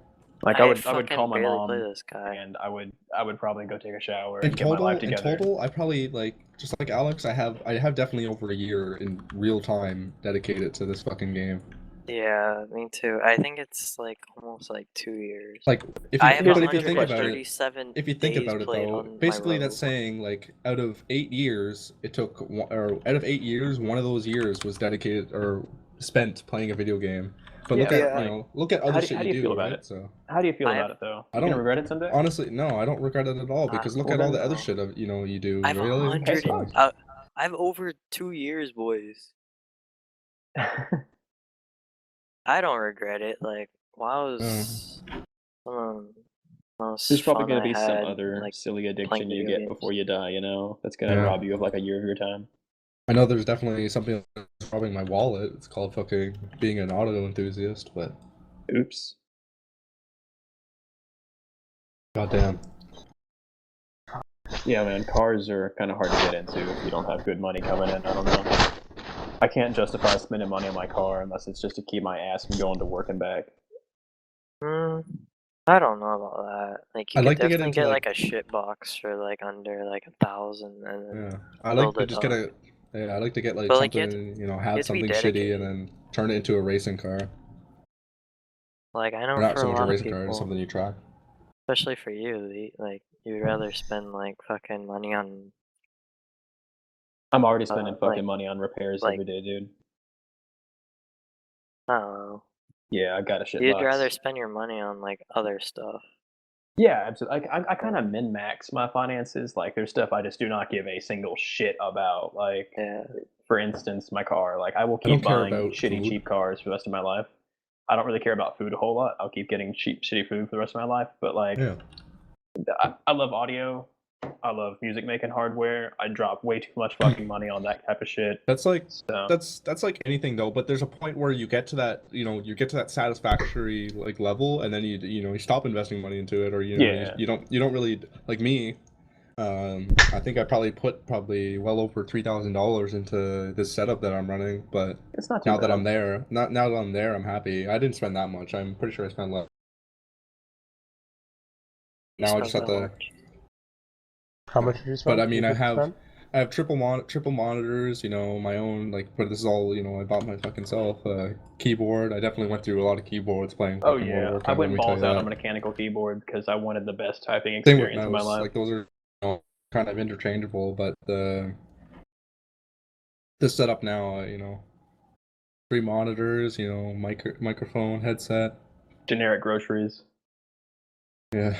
Like I I would fucking call my barely mom play this guy. and I would probably go take a shower In and get my life total, together. I probably like just like Alex. I have definitely over a year in real time dedicated to this fucking game. Yeah, me too. I think it's like almost like 2 years. Like if I you have here's- but if you think about it, 137 if you think days about it played though, on my basically that's rogue. saying like out of 8 years, it took or out of 8 years, one of those years was dedicated or spent playing a video game. But look Yeah, at like, look at other how do shit you you feel do, about right? it? So How do you feel I about have- it though? I You gonna don't- regret it someday? honestly, no, I don't regret it at all Ah, because look well at all then, the other no. shit you do. I have Really? 100. sucks. I have over 2 years, boys. I don't regret it. Like, WoW's most There's probably fun gonna I be some had, other like, silly addiction playing you video get games. before you die, you know? That's gonna Yeah. rob you of like a year of your time. I know there's definitely something that's robbing my wallet. It's called fucking being an auto enthusiast, but Oops. goddamn. Yeah, man, cars are kind of hard to get into if you don't have good money coming in. I don't know. I can't justify spending money on my car unless it's just to keep my ass from going to work and back. I don't know about that. Like, you I'd could like to get definitely into get like like a shit box for like under like 1,000 and then yeah. I like build to it just get up. a I like to get like But like, you have to, something, you know, you have have to be something shitty and dedicated. then turn it into a racing car. Like, I Or know not for so a much a lot of racing car, just people, something you track. especially for you, like you'd rather spend like fucking money on I'm already spending like fucking money on repairs like every day, dude. I don't know. Yeah, I got a shit You'd box. rather spend your money on like other stuff. Yeah, absolutely. I kind of min max my finances. Like, there's stuff I just do not give a single shit about. Like, Yeah. for instance, my car. Like, I will I don't keep care buying about shitty food. cheap cars for the rest of my life. I don't really care about food a whole lot. I'll keep getting cheap shitty food for the rest of my life. But like, Yeah. I love audio. I love music making hardware. I drop way too much fucking money on that type of shit. That's like So that's like anything though, but there's a point where you get to that, you know, you get to that satisfactory like level and then you stop investing money into it, or yeah, you don't really like me. I think I probably put well over $3,000 into this setup that I'm running, but it's not too now that bad. I'm there, now that I'm there, I'm happy. I didn't spend that much. I'm pretty sure I spent less. You Now I spent just have that to. much. How much did you spend? But I mean, You just spend? I have triple monitors, you know, my own like. But this is all, you know, I bought my fucking self. Keyboard. I definitely went through a lot of keyboards playing Oh fucking World of yeah, I Warcraft. Let went me tell balls you out on a that. mechanical keyboard because I wanted the best typing Same with experience of my mouse. life. Like those are, you know, kind of interchangeable, but the setup now, you know, 3 monitors, you know, microphone, headset. Generic groceries. Yeah.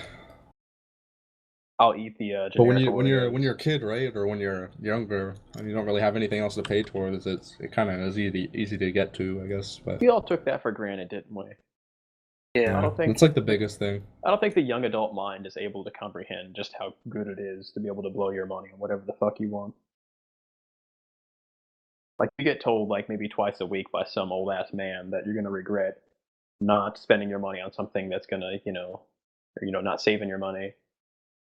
I'll eat the But when generic you're Oreos. a kid, right, or when you're younger and you don't really have anything else to pay towards, it kind of is easy to get to, I guess. But We all took that for granted, didn't we? Yeah. I don't think it's like the biggest thing. I don't think the young adult mind is able to comprehend just how good it is to be able to blow your money on whatever the fuck you want. Like, you get told like maybe twice a week by some old ass man that you're gonna regret not spending your money on something that's gonna, not saving your money,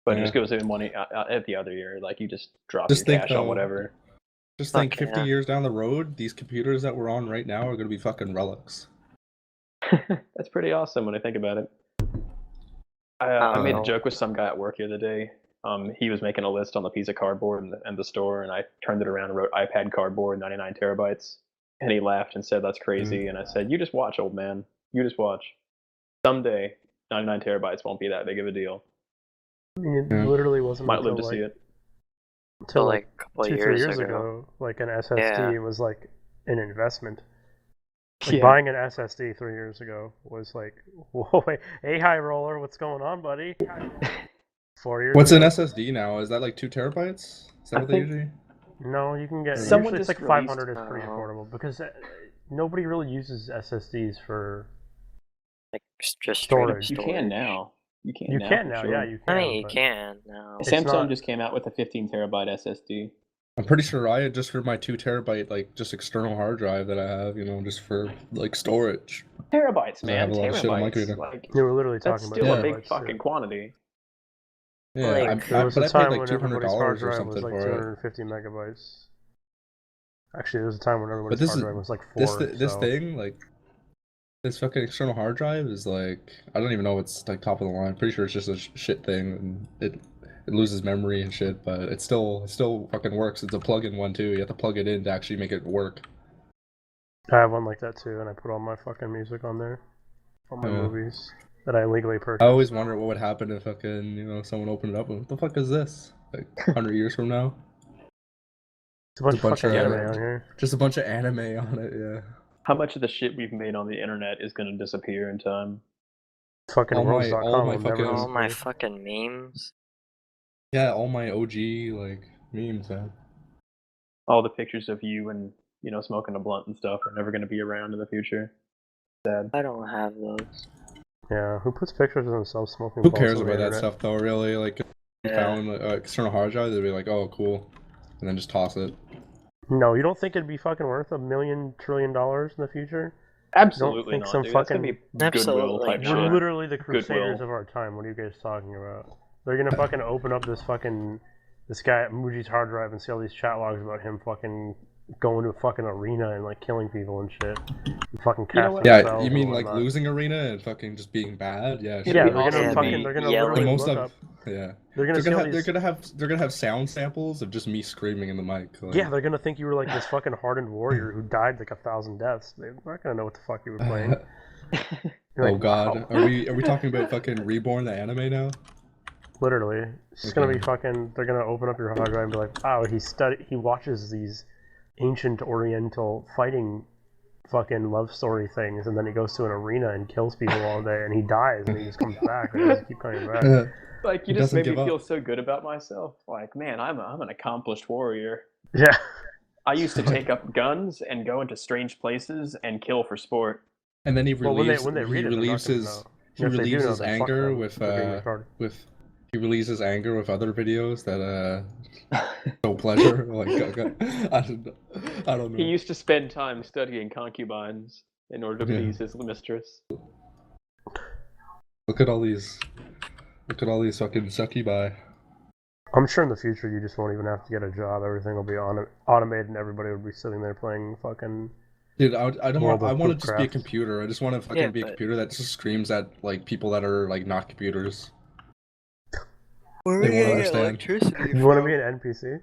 but it Yeah. just goes in money at the other year. Like, you just drop your Just think cash on though. whatever. Just think, Fuck 50 yeah. years down the road, these computers that we're on right now are gonna be fucking relics. That's pretty awesome when I think about it. I, I I don't made a know. joke with some guy at work the other day. He was making a list on the piece of cardboard in the store, and I turned it around and wrote iPad cardboard, 99 terabytes. And he laughed and said, "That's crazy." And I said, "You just watch, old man. You just watch. Someday, 99 terabytes won't be that big of a deal. I mean, it Yeah. literally wasn't Might live until to see it." So like a couple 2-3 years years ago. ago, like an SSD Yeah. was like an investment. Like Yeah. buying an SSD 3 years ago was like, whoa, wait, hey, high roller, what's going on, buddy? 4 years What's an ago? SSD now? Is that like 2 terabytes? Is that I what they think usually? No, you can get. someone Usually it's just like released. 500 is pretty Oh. affordable because nobody really uses SSDs for Like just straight up storage. You storage. can now. You can You now. can for now, sure. yeah, you can. I mean, you but can now. It's Samsung not- just came out with a 15 terabyte SSD. I'm pretty sure I had just for my 2 terabyte like just external hard drive that I have, you know, just for like storage. Terabytes, 'Cause I have man. a lot of shit on my Terabytes. computer. Like, They were literally that's talking still about a big terabytes, fucking too. quantity. Yeah, Like, There was but a I paid time like when $200 everybody's hard or drive was something like for it. 250 megabytes. Actually, there was a time when But everybody's this hard is drive was like 4. this so. thing like this fucking external hard drive is like I don't even know if it's like top of the line. Pretty sure it's just a shit thing and it loses memory and shit, but it still fucking works. It's a plug-in one too. You have to plug it in to actually make it work. I have one like that too, and I put all my fucking music on there. All my Yeah. movies that I legally I purchased. always wonder what would happen if fucking, you know, someone opened it up and what the fuck is this? Like 100 years from now? It's a bunch It's a of bunch fucking of anime on here. just a bunch of anime on it, yeah. How much of the shit we've made on the internet is going to disappear in time? Fucking all worlds.com my will never all my disappear. fucking memes. Yeah, all my OG like memes, man. All the pictures of you and, smoking a blunt and stuff are never going to be around in the future. Sad. I don't have those. Yeah, who puts pictures of themselves smoking Who blunts cares on the about that internet? stuff though? Really, like if you Yeah. found external hard drive, they'd be like, oh, cool, and then just toss it. No, you don't think it'd be fucking worth $1 million trillion in the future? Absolutely think not, some dude. That's going to fucking- be goodwill Absolutely type not. We're shit. literally the crusaders Goodwill. of our time. What are you guys talking about? They're gonna fucking open up this guy at Muji's hard drive and see all these chat logs about him fucking going to a fucking arena and like killing people and shit. And fucking You know casting what? Yeah, spells you and mean like whatnot. losing arena and fucking just being bad? Yeah, It'd sure. Yeah, be they're awesome gonna to fucking be they're gonna yelling. The literally most look of up. yeah. They're gonna see all these. They're gonna have sound samples of just me screaming in the mic. Like, Yeah, they're gonna think you were like this fucking hardened warrior who died like 1,000 deaths. They're not gonna know what the fuck you were playing. You're oh like, god, wow. are we talking about fucking Reborn the anime now? Literally, it's just gonna be fucking. They're gonna open up your hard drive and be like, "Wow, he watches these ancient Oriental fighting, fucking love story things, and then he goes to an arena and kills people all day, and he dies, and he just comes back, and he just keep coming back." Like, He you just doesn't made me give feel up. so good about myself. Like, man, I'm an accomplished warrior. Yeah, I used to take up guns and go into strange places and kill for sport. And then he well, relieves when they read it, they're not gonna know. he And if they do relieves know, his then fuck anger them. with They're being retarded. he relieves his anger with other videos that show pleasure. Like I don't He know. used to spend time studying concubines in order to Yeah. please his mistress. Look at all these fucking succubi. I'm sure in the future you just won't even have to get a job. Everything will be automated, and everybody will be sitting there playing fucking. Dude, I don't World want. I of want to just be a Warcraft. computer. I just want to fucking Yeah, be a but- computer that just screams at like people that are like not computers. Where They are we won't gonna get understand. electricity You want to from? be an NPC?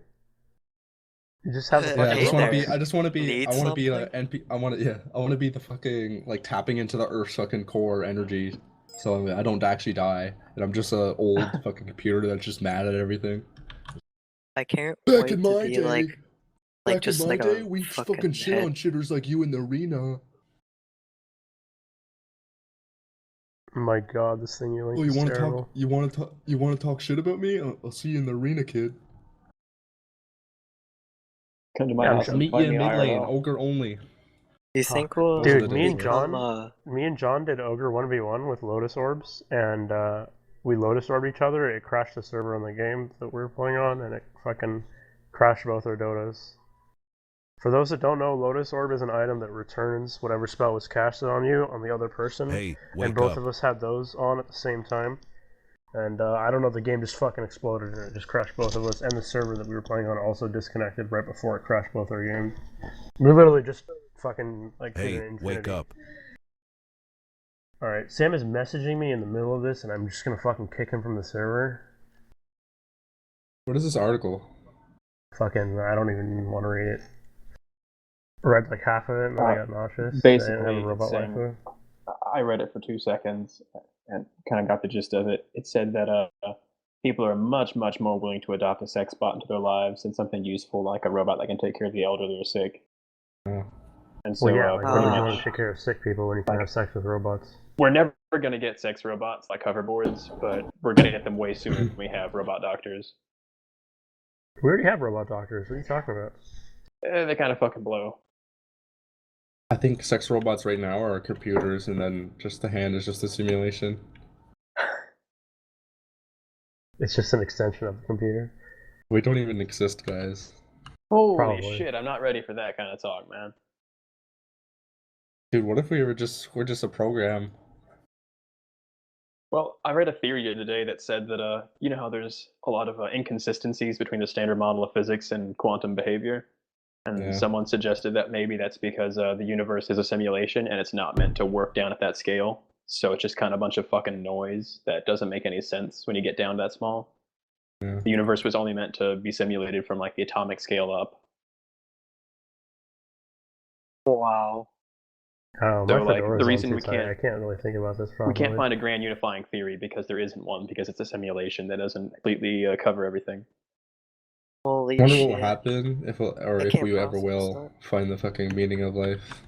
You just have the Yeah, Yeah, I fucking just Hey want to there. be. I just want to be. Need I want to be a something? NP. I want to. Yeah, I want to be the fucking like tapping into the Earth's fucking core energy, so I don't actually die, and I'm just a old fucking computer that's just mad at everything. I can't Back wait in to my be day, like just like a fucking head. shitters like you in the arena. My God, this thing you linked Oh, you is want to terrible. talk? You want to talk shit about me? I'll see you in the arena, kid. Come to my Yeah, house I'll and meet fight you in me mid lane, IRL. ogre only. Do you think Those we'll are Dude, the me and days, John, did Ogre 1v1 with Lotus Orbs, and we Lotus Orbed each other. It crashed the server on the game that we were playing on, and it fucking crashed both our Dotas. For those that don't know, Lotus Orb is an item that returns whatever spell was casted on you on the other person, Hey, and wake both up. of us had those on at the same time. And I don't know, the game just fucking exploded, and it just crashed both of us, and the server that we were playing on also disconnected right before it crashed both our games. We literally just fucking like did Hey, an wake infinity. up. Alright, Sam is messaging me in the middle of this, and I'm just gonna fucking kick him from the server. What is this article? Fucking, I don't even want to read it. I read like half of it, and then I got nauseous. Basically, I didn't have a robot it's saying- waifu. I read it for 2 seconds and kind of got the gist of it. It said that people are much, much more willing to adopt a sex bot into their lives than something useful like a robot that can take care of the elderly or sick. Yeah. And so Well, yeah, like, why would you pretty want to much, take care of sick people when you can have sex with robots? we're never going to get sex robots like hoverboards, but we're going to get them way sooner than we have robot doctors. We already have robot doctors. What are you talking about? They kind of fucking blow. I think sex robots right now are computers, and then just the hand is just a simulation. It's just an extension of the computer. We don't even exist, guys. Holy Probably. shit, I'm not ready for that kind of talk, man. Dude, what if we're just a program? Well, I read a theory today that said that, you know how there's a lot of inconsistencies between the standard model of physics and quantum behavior? And Yeah. someone suggested that maybe that's because the universe is a simulation and it's not meant to work down at that scale. So it's just kind of a bunch of fucking noise that doesn't make any sense when you get down that small. Yeah. The universe was only meant to be simulated from like the atomic scale up. Wow. Oh, So, my like, fedora's the on reason too we tight. can't- I can't really think about this We properly. can't find a grand unifying theory because there isn't one, because it's a simulation that doesn't completely cover everything. Holy I wonder shit. what will happen if I if can't we ever process will that. find the fucking meaning of life.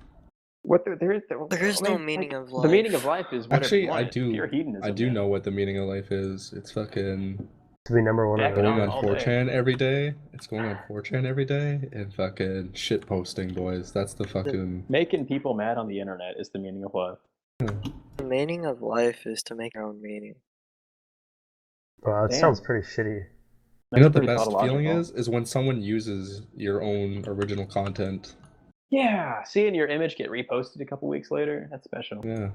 What There is no meaning of The meaning of life. life is whatever Actually, you want. I It's do. pure hedonism. I do man. know what the meaning of life is. It's fucking To be number one Yeah, of going on on all day. 4chan every day. It's going on 4chan every day and fucking shit posting, boys. That's the fucking. Making people mad on the internet is the meaning of life. The meaning of life is to make your own meaning. Wow, that Damn. sounds pretty shitty. You know That's what the pretty best feeling tautological. is when someone uses your own original content. Yeah, seeing your image get reposted a couple weeks later, that's special. Yeah.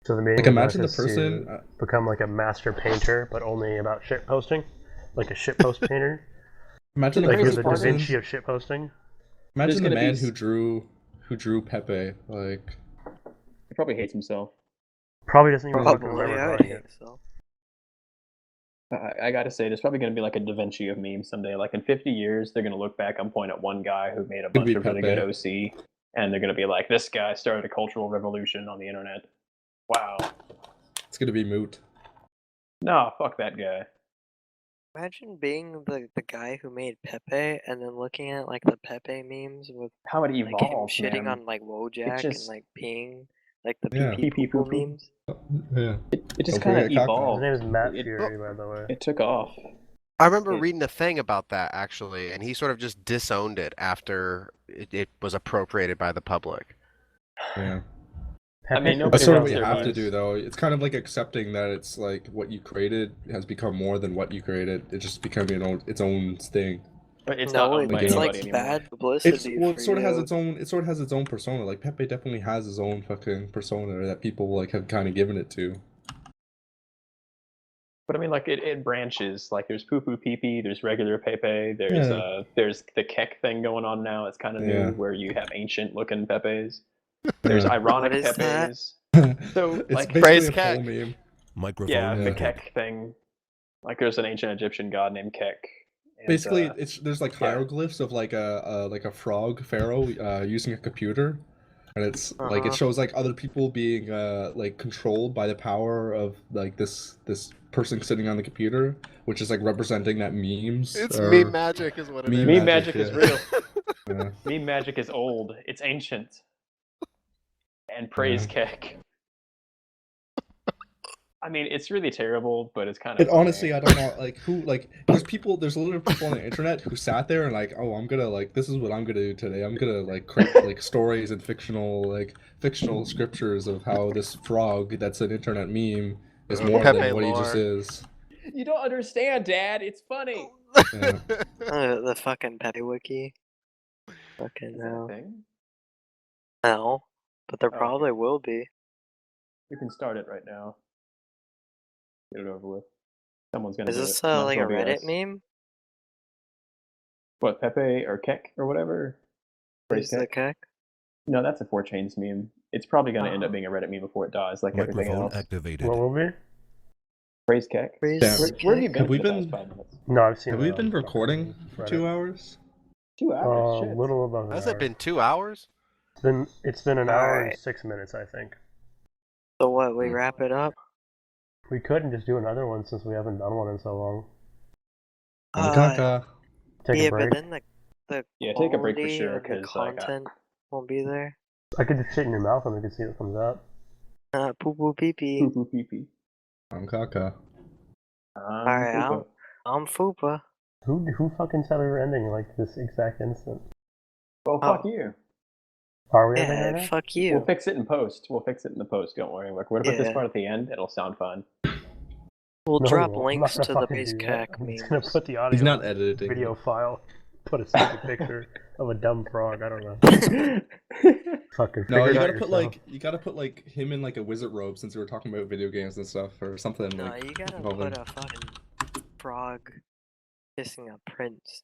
So the meaning Like of imagine the life is person. to become like a master painter, but only about shit posting, like a shit post painter. Imagine The Like the you're crazy the first Da part is- Vinci person. of shit posting. Imagine the gonna man be who drew Pepe. Like, He probably hates himself. Probably doesn't even fucking Probably, remember I would drawing think it. so. I gotta say, there's probably gonna be like a Da Vinci of memes someday. Like in 50 years, they're gonna look back and point at one guy who made a Could bunch be of really good Pepe. OC, and they're gonna be like, this guy started a cultural revolution on the internet. Wow. it's gonna be Moot. No, fuck that guy. Imagine being the guy who made Pepe and then looking at like the Pepe memes with How it like him evolved, shitting man. on like Wojak just- and like peeing like the Yeah. pee pee poo Pee-pee-poo-poo. memes. Yeah. It just Don't kind of forget Kaka. His evolved. name is Matt It- Fury, by the way. It took off. I remember It- reading a thing about that actually, and he sort of just disowned it after it was appropriated by the public. Yeah. I mean, Pepe's nobody That's sort of wants what you their have to memes. do, though. It's kind of like accepting that it's like what you created has become more than what you created. It just becoming its own thing. But it's No, not owned by it's anybody like anymore. bad publicity. It for sort of has you. its own. It sort of has its own persona. Like Pepe definitely has his own fucking persona that people like have kind of given it to. But I mean, like it branches. Like there's poo poo pee pee. There's regular Pepe. There's Yeah. there's the Keck thing going on now. It's kind of Yeah. new where you have ancient looking Pepes. There's Yeah. ironic What is that? Pepes. So, it's like- basically Praise a Kek. full meme. Microphone Yeah, the muted. Keck thing. Like there's an ancient Egyptian god named Keck. And, Basically, there's like yeah. hieroglyphs of like a frog pharaoh using a computer, and it's like it Uh-huh. shows like other people being like controlled by the power of like this person sitting on the computer, which is like representing that memes. It's are- meme magic is what it is. Meme meme magic is yeah. real. Yeah. Meme magic is old. It's ancient. And praise Yeah. Keck. I mean, it's really terrible, but it's kind And of. honestly, I don't know, like who, like there's a lot of people on the internet who sat there and like, oh, I'm gonna like, this is what I'm gonna do today. I'm gonna like create like stories and fictional scriptures of how this frog that's an internet meme is more Pepe than what he lore. just is. You don't understand, Dad. It's funny. Yeah. The fucking Pepe wiki. Fucking Is that a no. thing? No. But there Oh, probably will be. You can start it right now. Get it over with. Someone's gonna Is do this it. Might as like a well be Reddit us. meme? What, Pepe or Keck or whatever? Praise Is the Keck? Keck? No, that's a 4Chains meme. It's probably gonna end up Oh. being a Reddit meme before it dies, like everything Microphone else. activated. What will be? Praise Keck. Praise Damn. the Where have you Keck. been Have for we the been- past 5 minutes? No, I've seen Have it we on been fucking recording for Reddit. 2 hours? 2 hours. A Shit. little above an Has hour. it been 2 hours? It's been an hour and Alright. 6 minutes, I think. So what, we wrap it up? We could and just do another one since we haven't done one in so long. Kaka. Take yeah, a break. but then the Yeah, take a break for quality sure, of the 'cause, like, content won't be there. I could just shit in your mouth and we could see what comes out. Poo poo pee pee. Poo poo pee pee. I'm Kaka. Alright, Fupa. I'm Chvpa. Who fucking said we were ending like this exact instant? Well, fuck you. Are we ending right Yeah, now? fuck We'll you. fix it in post. We'll fix it in the post. Don't worry. Like, we're gonna put this Yeah. part at the end. It'll sound fun. We'll No, drop we won't. I'm links not to gonna the fucking base do that. cack I'm memes. just gonna put the audio He's not editing. video file. Put a stupid picture of a dumb frog. I don't know. Fucking No, figure you it out gotta put like him in like a wizard robe since we were talking about video games and stuff or something No, like. you gotta involving- put a fucking frog kissing a prince.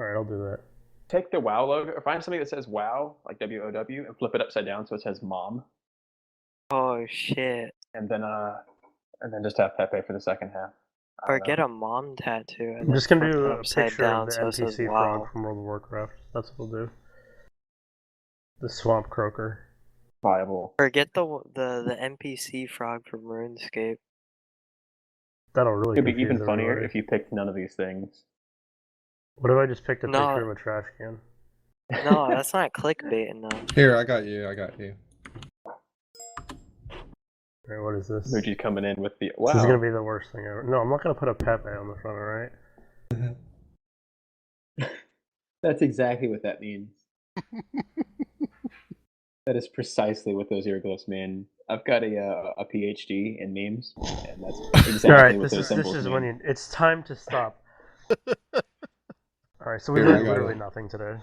Alright, I'll do that. Take the WoW logo, or find something that says WoW, like WOW, and flip it upside down so it says Mom, Oh shit. and then just have Pepe for the second half. I Or don't get know. a mom tattoo. And I'm then just gonna flip do it a upside picture down of the so it says NPC wow. frog from World of Warcraft. That's what we'll do. The swamp croaker. viable. Or get the NPC frog from RuneScape. That'll really It'd be confuse even funnier everybody. if you picked none of these things. What if I just picked a No. picture of a trash can? No, that's not clickbait enough. Here, I got you. Alright, what is this? Muji's coming in with the This is wow. gonna be the worst thing ever. No, I'm not gonna put a Pepe on the front, alright? That's exactly what that means. That is precisely what those hieroglyphs mean. I've got a PhD in memes, and that's exactly Alright, what this those is symbols mean. when you. It's time to stop. Alright, so we Here, I learned got literally it. nothing today.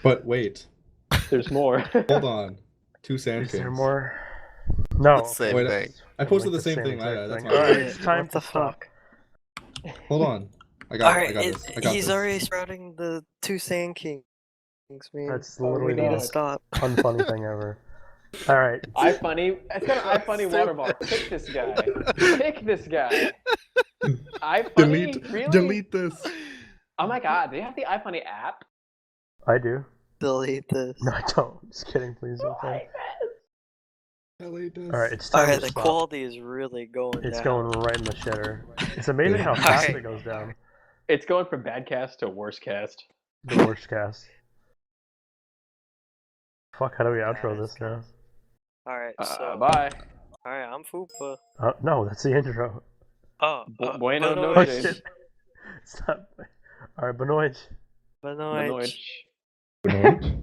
But wait, There's more. hold on. 2 sand Is there kings. more? No. Let's say Wait, thing. I posted Like the same thing. exact That's thing. my Alright, bad. it's time What to the stop. fuck? Hold on. I got Alright, this. I got he's this. already sprouting the two Sand Kings, man. That's Oh, literally We need to the stop. unfunny thing ever. All right. iFunny. It's got an iFunny watermark. Pick this guy. Pick this guy. iFunny? Really? Delete this. Oh my god, do you have the iFunny app? I do. Delete this. No, I don't. I'm just kidding. Please don't. Why? Delete this. All right, it's time Alright, to the stop. quality is really going It's down. going right in the shitter. It's amazing how fast Alright. it goes down. It's going from Badcast to Worst Cast. The worst cast. Fuck, how do we outro this now? Alright, so. Bye. Alright, I'm Chvpa. No, that's the intro. Oh, Bueno Benoit. Oh noches. shit. Stop. Alright, Benoit. Benoit. Benoit. Good night.